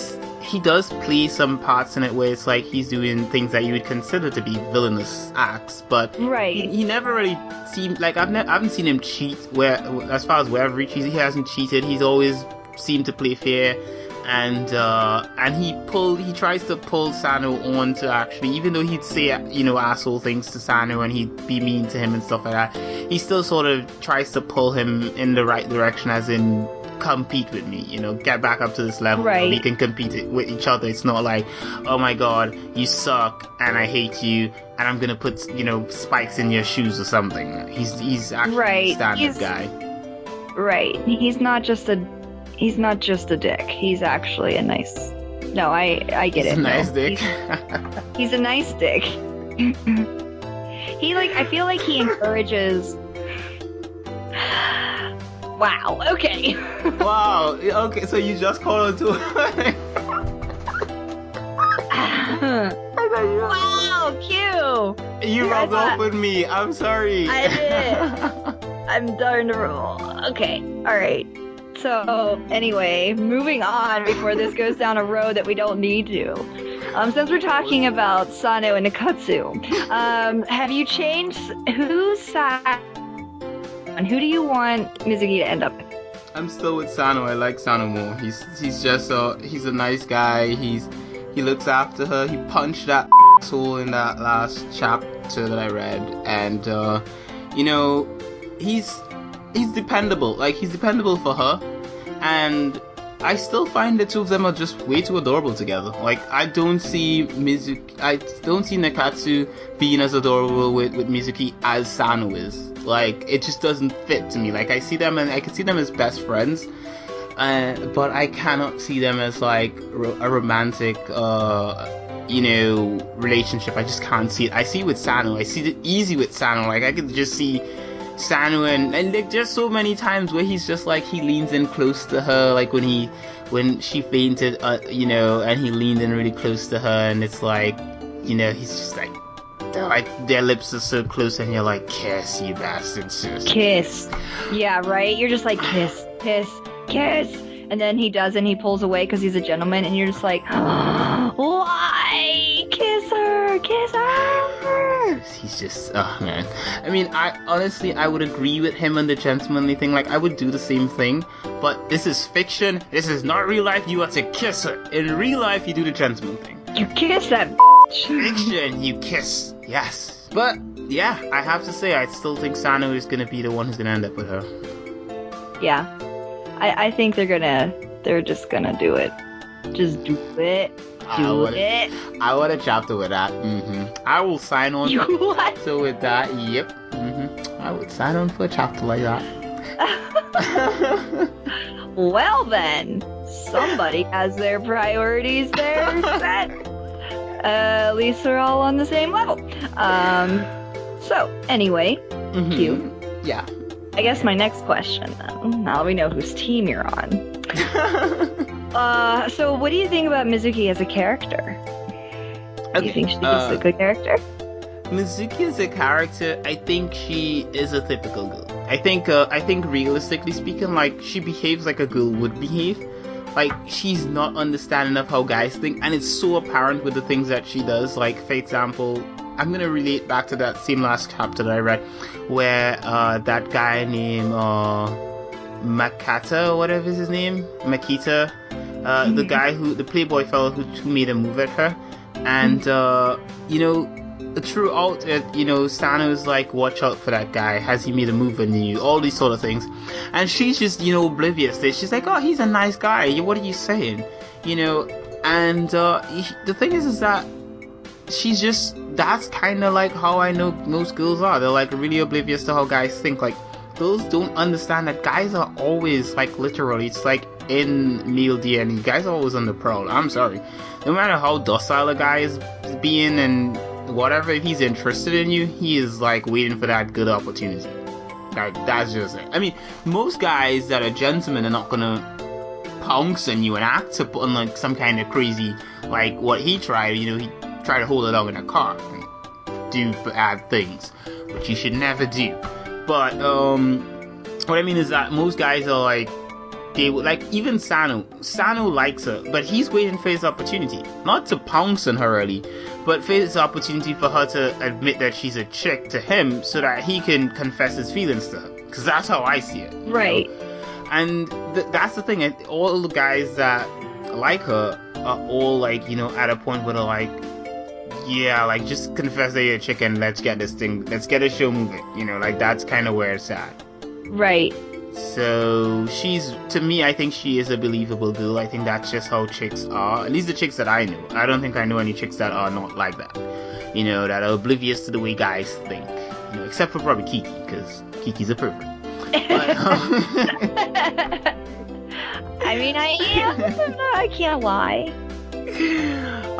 does play some parts in it where it's like he's doing things that you would consider to be villainous acts, but he never really seemed like I haven't seen him cheat. As far as wherever he cheats, he hasn't cheated. He's always seemed to play fair. And he tries to pull Sano on to actually, even though he'd say asshole things to Sano and he'd be mean to him and stuff like that, he still sort of tries to pull him in the right direction, as in compete with me, get back up to this level where we can compete with each other. It's not like, oh my god, you suck and I hate you and I'm gonna put spikes in your shoes or something. He's actually a standard guy. Right. He's not just a dick. He's actually a nice... No, I get it. He's a nice dick. He's a nice dick. I feel like he encourages... Wow, okay. Wow, okay, so you just called him to... Wow, cute! You rubbed off with me, I'm sorry. I did. I'm darn to roll. Okay, alright. So, anyway, moving on before this goes down a road that we don't need to. Since we're talking about Sano and Nikatsu, have you changed whose side and who do you want Mizuki to end up with? I'm still with Sano. I like Sano more. He's just he's a nice guy. He He looks after her. He punched that asshole in that last chapter that I read, and you know, he's dependable. Like, he's dependable for her, and I still find the two of them are just way too adorable together. Like, I don't see Nakatsu being as adorable with Mizuki as Sano is. Like, it just doesn't fit to me. Like, I can see them as best friends, but I cannot see them as like a romantic, relationship. I just can't see it. I see it with Sano. I see it easy with Sano. Like, I could just see Sano and like, just so many times where he's just like, he leans in close to her, like when she fainted, and he leaned in really close to her, and it's like, he's just like their lips are so close, and you're like, kiss, you bastards. Kiss. Yeah, right? You're just like, kiss, kiss, kiss. And then he does, and he pulls away because he's a gentleman, and you're just like, why? Kiss her, kiss her. He's just, oh man. I mean, I would agree with him on the gentlemanly thing. Like, I would do the same thing, but this is fiction. This is not real life. You have to kiss her. In real life, you do the gentleman thing. You kiss that fiction, you kiss. Yes. But, yeah, I have to say, I still think Sano is going to be the one who's going to end up with her. Yeah. I think they're just gonna do it. Just do it. It. I want a chapter with that. I will sign on. What? So with that, yep. I would sign on for a chapter like that. Well then, somebody has their priorities there set. At least they're all on the same level. So anyway, Q. Yeah. I guess my next question then, now that we know whose team you're on. So what do you think about Mizuki as a character? Do you think she's a good character? Mizuki as a character, I think she is a typical girl. I think realistically speaking, like, she behaves like a girl would behave. Like, she's not understanding of how guys think, and it's so apparent with the things that she does. Like, for example, I'm going to relate back to that same last chapter that I read, where that guy named Makata, or whatever is his name, Makita, the guy the playboy fellow who made a move at her, and throughout it, Sano's like, watch out for that guy, has he made a move on you, all these sort of things, and she's just, oblivious to it. She's like, oh, he's a nice guy, what are you saying, and the thing is that she's just, that's kind of like how I know most girls are. They're like really oblivious to how guys think. Like, girls don't understand that guys are always, like, literally, it's like in male DNA, guys are always on the prowl. I'm sorry, no matter how docile a guy is being and whatever, if he's interested in you, he is like waiting for that good opportunity. Like, that's just it. I mean, most guys that are gentlemen are not gonna pounce on you and act to put on like some kind of crazy, like what he tried. He tried to hold it down in a car and do bad things, which you should never do. But what I mean is that most guys are like, they would, like, even Sano likes her, but he's waiting for his opportunity, not to pounce on her early, but for his opportunity for her to admit that she's a chick to him, so that he can confess his feelings to her, because that's how I see it, right? And that's the thing. All the guys that like her are all like, at a point where they're like, yeah, like, just confess that you're a chick and let's get the show moving, like, that's kind of where it's at. Right. So to me, I think she is a believable girl. I think that's just how chicks are, at least the chicks that I know. I don't think I know any chicks that are not like that, that are oblivious to the way guys think, except for probably Kiki, because Kiki's a pervert. But, I mean, I can't lie.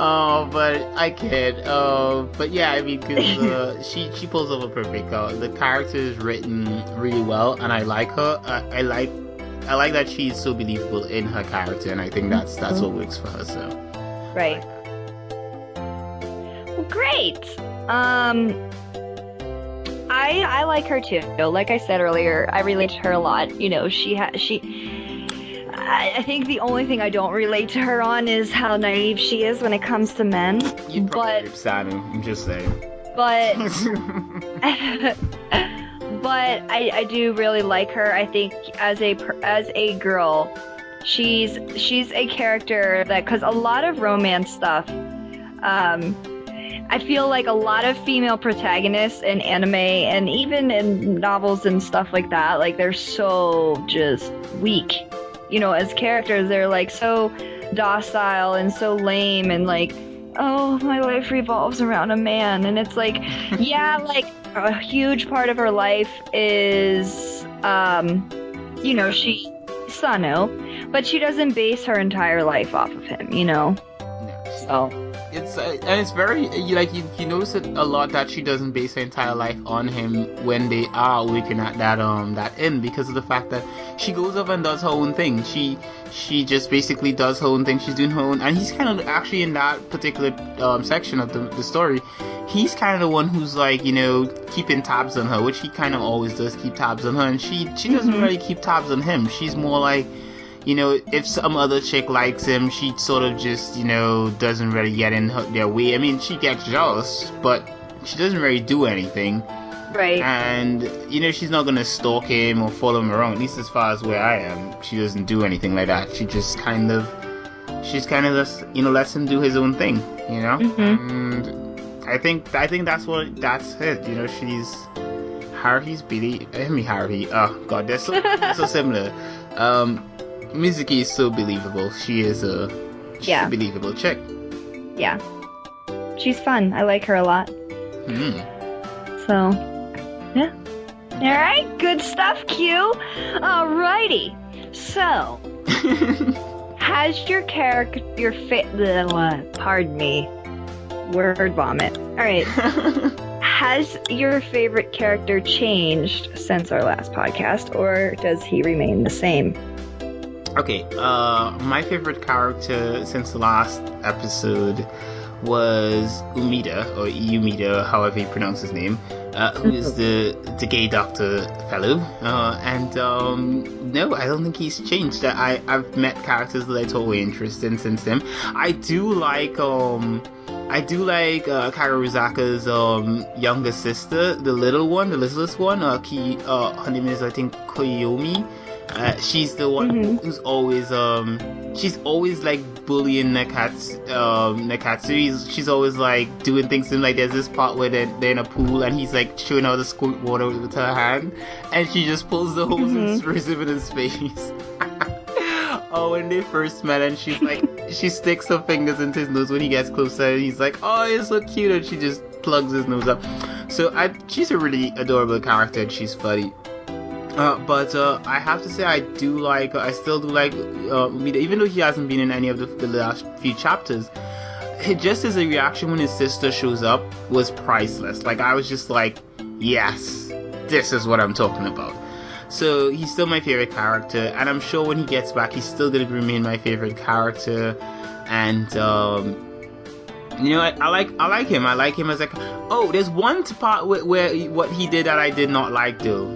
Oh, but I kid. But yeah, I mean, because she pulls off a perfect. The character is written really well, and I like her. I like that she's so believable in her character, and I think that's what works for her. So, right. Well, great. I like her too. Like I said earlier, I relate to her a lot. I think the only thing I don't relate to her on is how naive she is when it comes to men. You'd probably rape Sanu, I'm just saying. But but I do really like her. I think as a girl, She's a character that, because a lot of romance stuff, I feel like a lot of female protagonists in anime and even in novels and stuff like that, like they're so just weak. You know, as characters, they're like so docile and so lame and like, oh, my life revolves around a man. And it's like, yeah, like a huge part of her life is, you know, Sano, but she doesn't base her entire life off of him, you know? Yeah. So. It's very, you notice it a lot that she doesn't base her entire life on him when they are looking at that end, because of the fact that she goes up and does her own thing. She just basically does her own thing. She's doing her own, and he's kind of actually in that particular section of the story. He's kind of the one who's like, you know, keeping tabs on her, which he kind of always does, keep tabs on her, and she doesn't really keep tabs on him. She's more like, you know, if some other chick likes him, she sort of just, you know, doesn't really get in their way. I mean, she gets jealous, but she doesn't really do anything. Right. And, you know, she's not going to stalk him or follow him around, at least as far as where I am. She doesn't do anything like that. She just kind of just, you know, lets him do his own thing, you know? And I think that's it. You know, she's Haruhi's Haruhi. Oh, God, they're so similar. Mizuki is so believable. She is a believable chick. Yeah. She's fun. I like her a lot. So, yeah. Alright, good stuff, Q. Alrighty. So, has your character, pardon me, word vomit. Alright. Has your favorite character changed since our last podcast, or does he remain the same? Okay, my favorite character since the last episode was Umida, or Umida, however you pronounce his name, who is the gay doctor fellow. No, I don't think he's changed. I've met characters that I totally interested in since then. I do like Kageruzaka's younger sister, the littlest one. Her name is, I think, Koyomi. She's the one who's always she's always like bullying Nekatsu. She's always like doing things to him. Like there's this part where they're in a pool and he's like showing how to squirt water with her hand, and she just pulls the hose and sprays him in his face. Oh, when they first met, and she's like, she sticks her fingers into his nose when he gets closer, and he's like, oh, you're so cute, and she just plugs his nose up. So she's a really adorable character, and she's funny. But I have to say, I still do like Umida, even though he hasn't been in any of the last few chapters. Just as a reaction when his sister shows up was priceless. Like, I was just like, yes, this is what I'm talking about. So he's still my favorite character, and I'm sure when he gets back, he's still gonna remain my favorite character. And you know, I like him. I like him as like, oh, there's one part where what he did that I did not like though.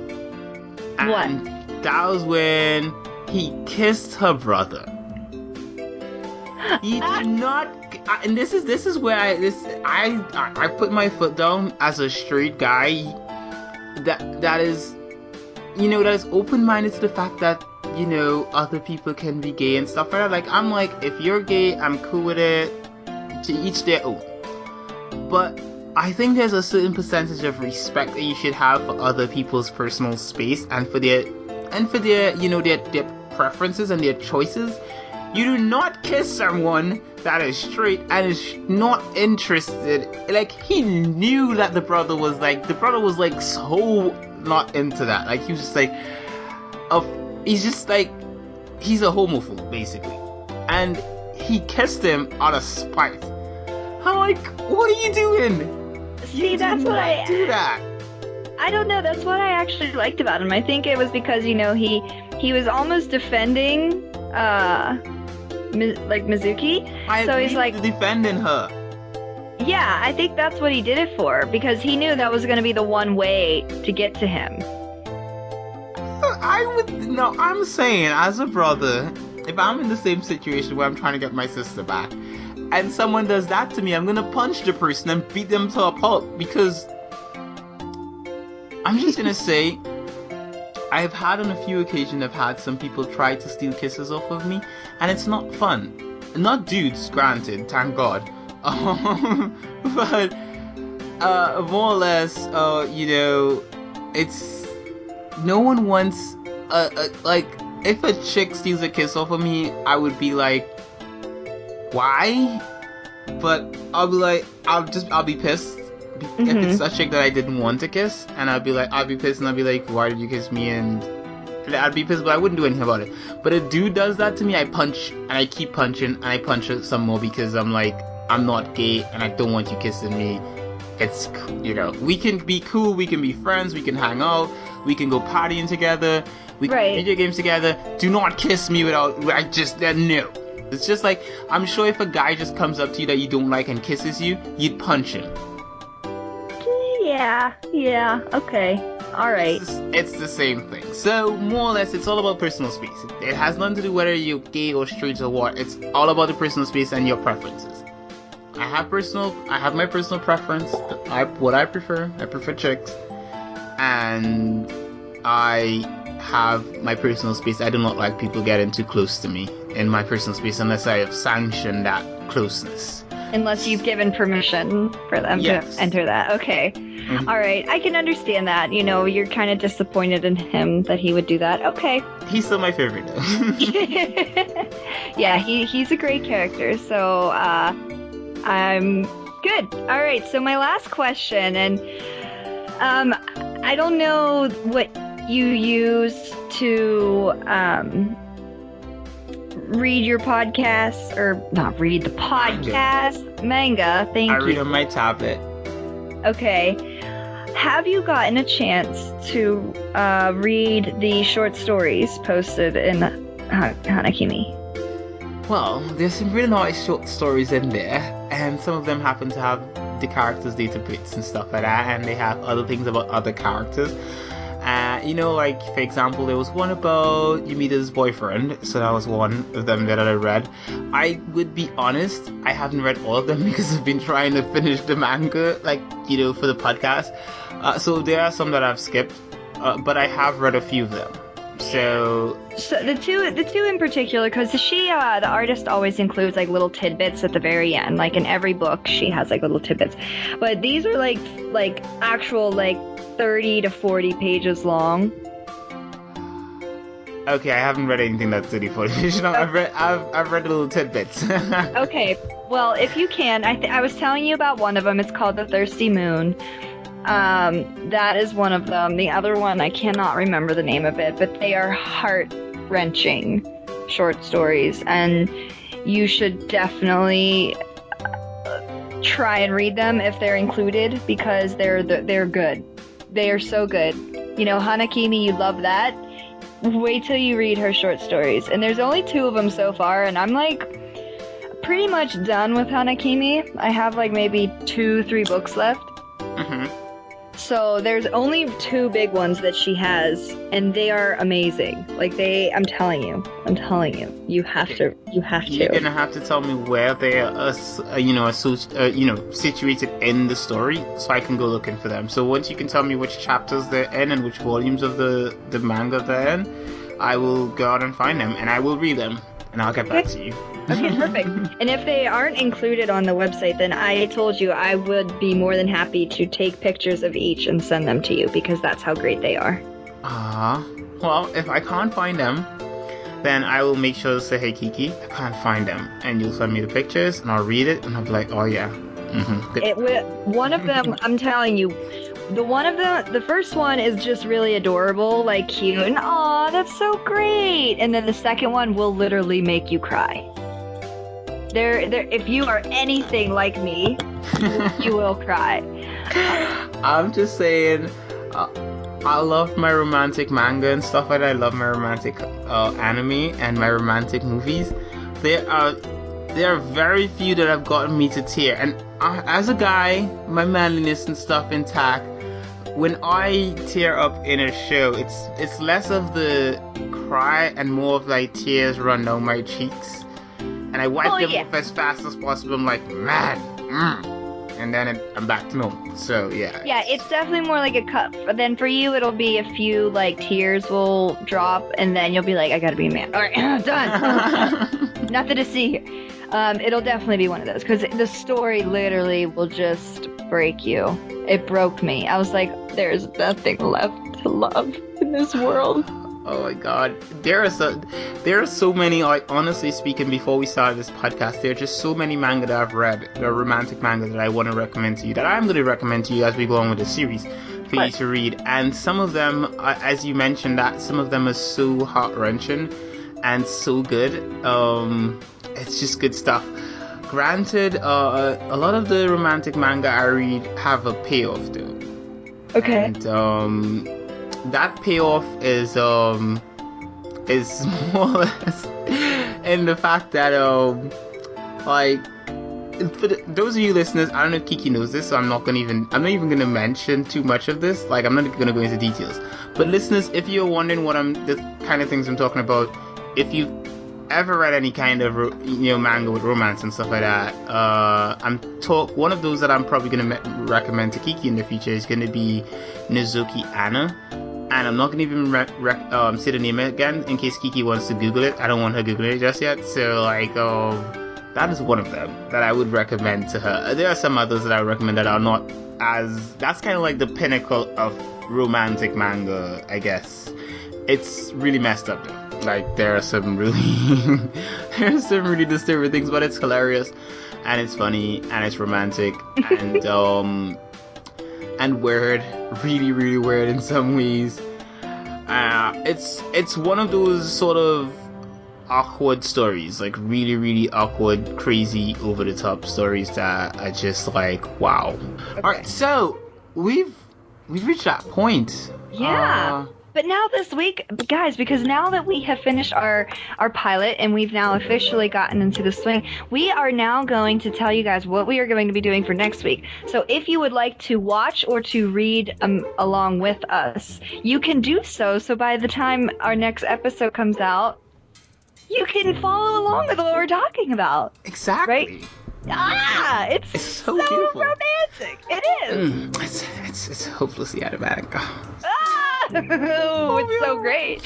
And that was when he kissed her brother. He did not, and this is where I put my foot down as a straight guy. That is, you know, that is open-minded to the fact that, you know, other people can be gay and stuff like that. Like, I'm like, if you're gay, I'm cool with it. To each their own. But I think there's a certain percentage of respect that you should have for other people's personal space and for their you know, their preferences and their choices. You do not kiss someone that is straight and is not interested. Like, he knew that the brother was like so not into that. Like, he was just like, he's just like, he's a homophobe basically, and he kissed him out of spite. I'm like, what are you doing? See, that's what I do that. I don't know. That's what I actually liked about him. I think it was because, you know, he was almost defending Mizuki. So he's like defending her. Yeah, I think that's what he did it for, because he knew that was going to be the one way to get to him. I'm saying, as a brother, if I'm in the same situation where I'm trying to get my sister back, and someone does that to me, I'm gonna punch the person and beat them to a pulp, because I'm just gonna say, I've had on a few occasions, I've had some people try to steal kisses off of me, and it's not fun. Not dudes, granted, thank God. But more or less, it's no one wants like if a chick steals a kiss off of me, I would be like, why? But I'll be like, I'll be pissed if it's a chick that I didn't want to kiss, and I'll be pissed, and I'll be like, why did you kiss me? And I'd be pissed, but I wouldn't do anything about it. But a dude does that to me, I punch, and I keep punching, and I punch it some more because I'm like, I'm not gay, and I don't want you kissing me. It's, we can be cool, we can be friends, we can hang out, we can go partying together, we can play video games together. Do not kiss me without, no. It's just like, I'm sure if a guy just comes up to you that you don't like and kisses you, you'd punch him. Yeah, okay. Alright. It's the same thing. So, more or less, it's all about personal space. It has nothing to do whether you're gay or straight or what. It's all about the personal space and your preferences. I have my personal preference. What I prefer chicks. And I have my personal space. I do not like people getting too close to me in my personal space unless I have sanctioned that closeness. Unless you've given permission for them to enter that. Okay. All right. I can understand that. You're kind of disappointed in him that he would do that. Okay. He's still my favorite, though. Yeah, he's a great character. So, I'm good. All right. So my last question, and I don't know what you use to read your podcast, or not read the podcast, manga. Thank you. I read on my tablet. Okay. Have you gotten a chance to read the short stories posted in Hanakimi? Well, there's some really nice short stories in there, and some of them happen to have the characters' data bits and stuff like that, and they have other things about other characters. Like, for example, there was one about Yumida's boyfriend, so that was one of them that I read. I would be honest, I haven't read all of them because I've been trying to finish the manga, for the podcast. So there are some that I've skipped, but I have read a few of them. So the two in particular, because the artist always includes little tidbits at the very end. Like in every book, she has little tidbits. But these are like actual 30 to 40 pages long. Okay, I haven't read anything that's 30, 40 pages long. I've read little tidbits. Okay, well, if you can, I was telling you about one of them. It's called The Thirsty Moon. That is one of them. The other one, I cannot remember the name of it, but they are heart-wrenching short stories, and you should definitely try and read them if they're included, because they're good. They are so good. Hanakimi, you love that. Wait till you read her short stories. And there's only 2 of them so far, and I'm pretty much done with Hanakimi. I have maybe 2-3 books left. So there's only 2 big ones that she has, and they are amazing. I'm telling you, you have to. You're gonna have to tell me where they are, situated in the story, so I can go looking for them. So once you can tell me which chapters they're in and which volumes of the manga they're in, I will go out and find them, and I will read them, and I'll get back to you. Okay, perfect. And if they aren't included on the website, then I told you I would be more than happy to take pictures of each and send them to you, because that's how great they are. Well, if I can't find them, then I will make sure to say, hey Kiki, I can't find them, and you'll send me the pictures, and I'll read it, and I'll be like, oh yeah. One of them, I'm telling you, the first one is just really adorable, cute, and aw, that's so great. And then the second one will literally make you cry. If you are anything like me, you will cry. I'm just saying, I love my romantic manga and stuff like that. I love my romantic anime and my romantic movies. There are very few that have gotten me to tear. And as a guy, my manliness and stuff intact, when I tear up in a show, it's less of the cry and more of tears run down my cheeks. And I wipe them off as fast as possible. I'm like, man. and then I'm back to normal. So yeah. Yeah, it's definitely more like a cut. Then for you, it'll be a few like tears will drop, and then you'll be like, I gotta be a man. All right, done. Nothing to see here. It'll definitely be one of those because the story literally will just break you. It broke me. I was like, there's nothing left to love in this world. Oh my god. There are so many, like, honestly speaking, before we started this podcast, there are just so many manga that I've read, the romantic manga that I want to recommend to you, that I'm going to recommend to you as we go on with the series for you to read. And some of them, as you mentioned, that some of them are so heart-wrenching and so good. It's just good stuff. Granted, a lot of the romantic manga I read have a payoff though. Okay. And that payoff is more or less in the fact that like, for those of you listeners, I don't know if Kiki knows this, so I'm not even gonna mention too much of this. Like, I'm not gonna go into details. But listeners, if you're wondering what the kind of things I'm talking about, if you've ever read any kind of manga with romance and stuff like that, one of those that I'm probably gonna recommend to Kiki in the future is gonna be Nozoki Anna. And I'm not going to even say the name again in case Kiki wants to Google it. I don't want her Googling it just yet. So, like, that is one of them that I would recommend to her. There are some others that I would recommend that are not as... That's kind of like the pinnacle of romantic manga, I guess. It's really messed up, though. Like, there are some really... there are some really disturbing things, but it's hilarious. And it's funny. And it's romantic. And weird, really, really weird in some ways. It's one of those sort of awkward stories, like really, really awkward, crazy, over the top stories that are just like, wow. Okay. All right, so we've reached that point. Yeah. But now this week, guys, because now that we have finished our pilot and we've now officially gotten into the swing, we are now going to tell you guys what we are going to be doing for next week. So if you would like to watch or to read along with us, you can do so. So by the time our next episode comes out, you can follow along with what we're talking about. Exactly. Right? It's so beautiful. Romantic. It is. It's hopelessly animatic. Oh, it's so great.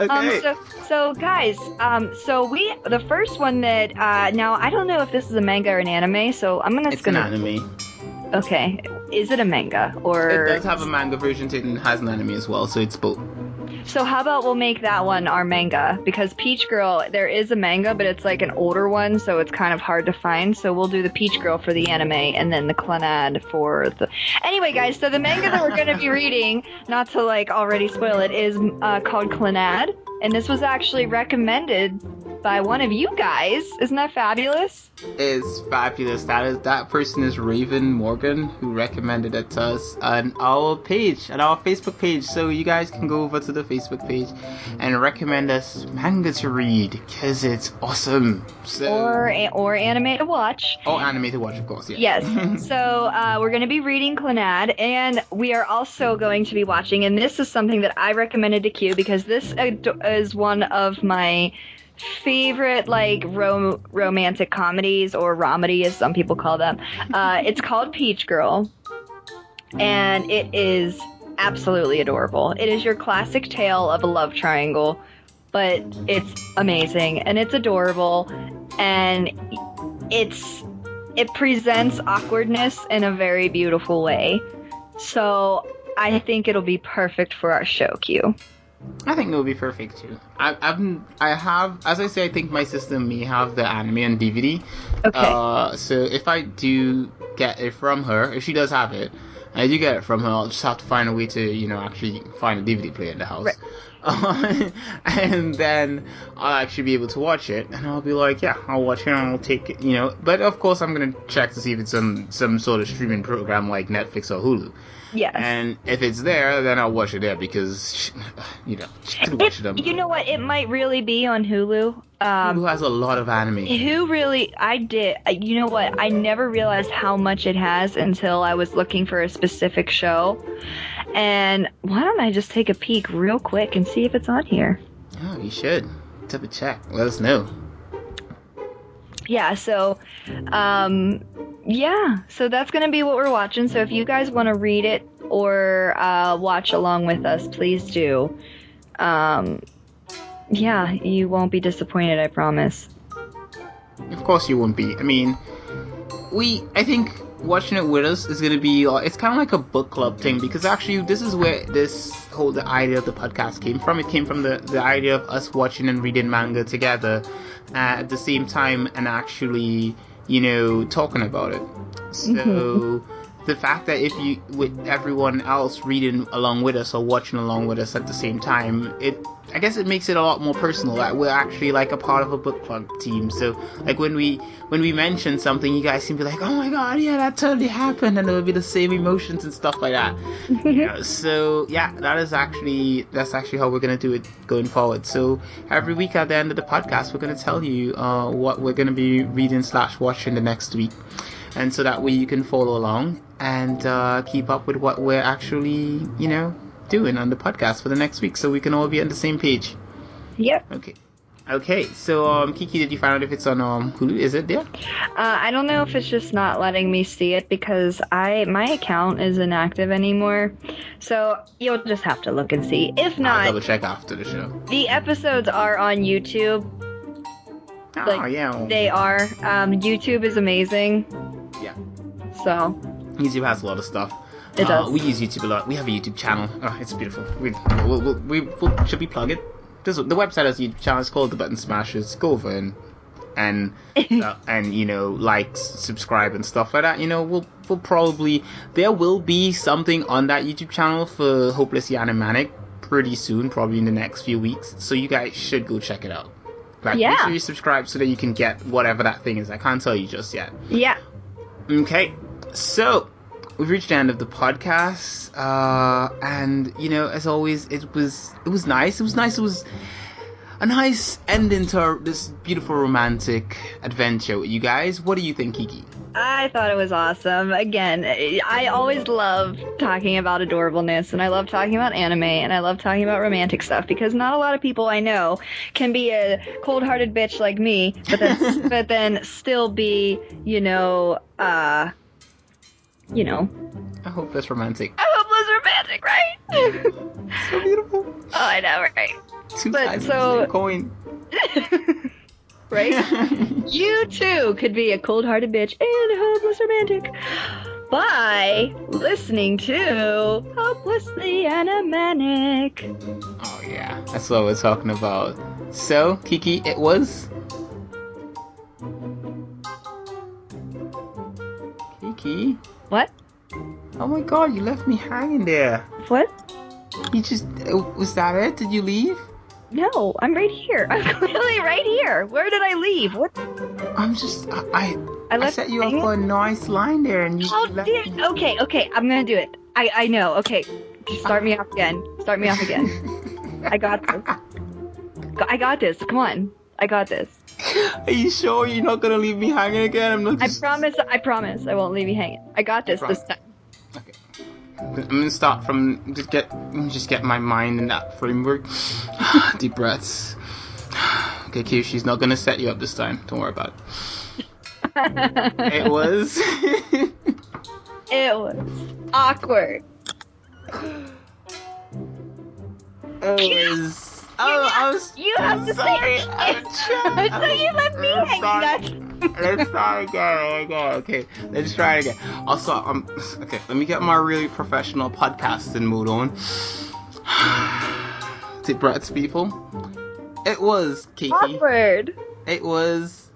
Okay. So guys, the first one that, now I don't know if this is a manga or an anime, so It's an anime. Okay. Is it a manga or? It does have a manga version to it and has an anime as well, so it's both. So how about we'll make that one our manga? Because Peach Girl, there is a manga, but it's like an older one, so it's kind of hard to find. So we'll do the Peach Girl for the anime, and then the Clannad for the... Anyway, guys, so the manga that we're going to be reading, not to like already spoil it, is called Clannad. And this was actually recommended by one of you guys. Isn't that fabulous? It's fabulous. That person is Raven Morgan, who recommended it to us on our page, on our Facebook page. So you guys can go over to the Facebook page and recommend us manga to read, because it's awesome. So, or anime to watch. Or anime to watch, of course. Yeah. Yes. So we're going to be reading Clannad, and we are also going to be watching, and this is something that I recommended to Q because this is one of my favorite like romantic comedies, or romedy as some people call them. It's called Peach Girl, and it is absolutely adorable. It is your classic tale of a love triangle, but it's amazing and it's adorable, and it presents awkwardness in a very beautiful way. So I think it'll be perfect for our show, Q. I think it would be perfect too. I have, as I say, I think my sister may have the anime on DVD. Okay. So if I do get it from her, if she does have it, and I do get it from her, I'll just have to find a way to, actually find a DVD player in the house. Right. And then I'll actually be able to watch it, and I'll be like, yeah, I'll watch it and I'll take it, But of course, I'm gonna check to see if it's some sort of streaming program like Netflix or Hulu. Yes. And if it's there, then I'll watch it there because, she can watch them. You know what? It might really be on Hulu. Hulu has a lot of anime. I did. You know what? I never realized how much it has until I was looking for a specific show. And why don't I just take a peek real quick and see if it's on here? Oh, you should. Have a check. Let us know. Yeah, so, Yeah, so that's going to be what we're watching. So if you guys want to read it or watch along with us, please do. Yeah, you won't be disappointed, I promise. Of course you won't be. I mean, I think watching it with us is going to be, it's kind of like a book club thing, because actually this is where the idea of the podcast came from. It came from the idea of us watching and reading manga together at the same time and actually, talking about it. So the fact that if you, with everyone else reading along with us or watching along with us at the same time, I guess it makes it a lot more personal that we're actually like a part of a book club team. So like when we mention something, you guys seem to be like, oh my god, yeah, that totally happened, and it would be the same emotions and stuff like that. So yeah, that's actually how we're gonna do it going forward. So every week at the end of the podcast, we're gonna tell you what we're gonna be reading / watching the next week. And so that way you can follow along and keep up with what we're actually, doing on the podcast for the next week, so we can all be on the same page. Yep. Okay. So, Kiki, did you find out if it's on Hulu? Is it there? I don't know if it's just not letting me see it because my account isn't inactive anymore. So you'll just have to look and see. If not, I'll double check after the show. The episodes are on YouTube. Yeah. They are. YouTube is amazing. Yeah. So. YouTube has a lot of stuff. It does. We use YouTube a lot. We have a YouTube channel. Oh, it's beautiful. Should we plug it? The website has a YouTube channel. It's called The Button Smashers. Go over and like, subscribe and stuff like that. We'll probably, there will be something on that YouTube channel for Hopelessly Animanic pretty soon, probably in the next few weeks. So you guys should go check it out. Like, make sure you subscribe so that you can get whatever that thing is. I can't tell you just yet. Yeah. Okay, so we've reached the end of the podcast, and as always, it was nice. It was a nice ending to this beautiful romantic adventure with you guys. What do you think, Kiki? I thought it was awesome. Again, I always love talking about adorableness, and I love talking about anime, and I love talking about romantic stuff, because not a lot of people I know can be a cold-hearted bitch like me, but then still be, A hopeless romantic. A hopeless romantic, right? So beautiful. Oh, I know, right? Two sides of the same coin. Right? You too could be a cold-hearted bitch and a hopeless romantic by listening to Hopelessly Animanic. Oh yeah, that's what we're talking about. So, Kiki, it was... Kiki? What? Oh my god, you left me hanging there. What? You just... Was that it? Did you leave? No, I'm right here. I'm clearly right here. Where did I leave? What? I'm just... I set you up for a nice line there, and you left me... Okay, I'm gonna do it. I know, okay. Just start me off again. I got this. Come on. I got this. Are you sure you're not gonna leave me hanging again? I promise I won't leave you hanging. I got this time. Okay. I'm gonna start from just get my mind in that framework. Deep breaths. Okay, Q, she's not gonna set you up this time. Don't worry about it. It was awkward. You have to say it. So you left me hanging. Let's try again. Okay, let's try again. Also, okay, let me get my really professional podcasting mood on. Deep breaths, people. It was Kiki. Awkward. It was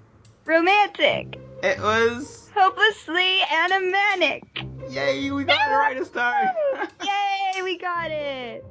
romantic. It was hopelessly animanic. Yay, we got it right this time. Yay, we got it.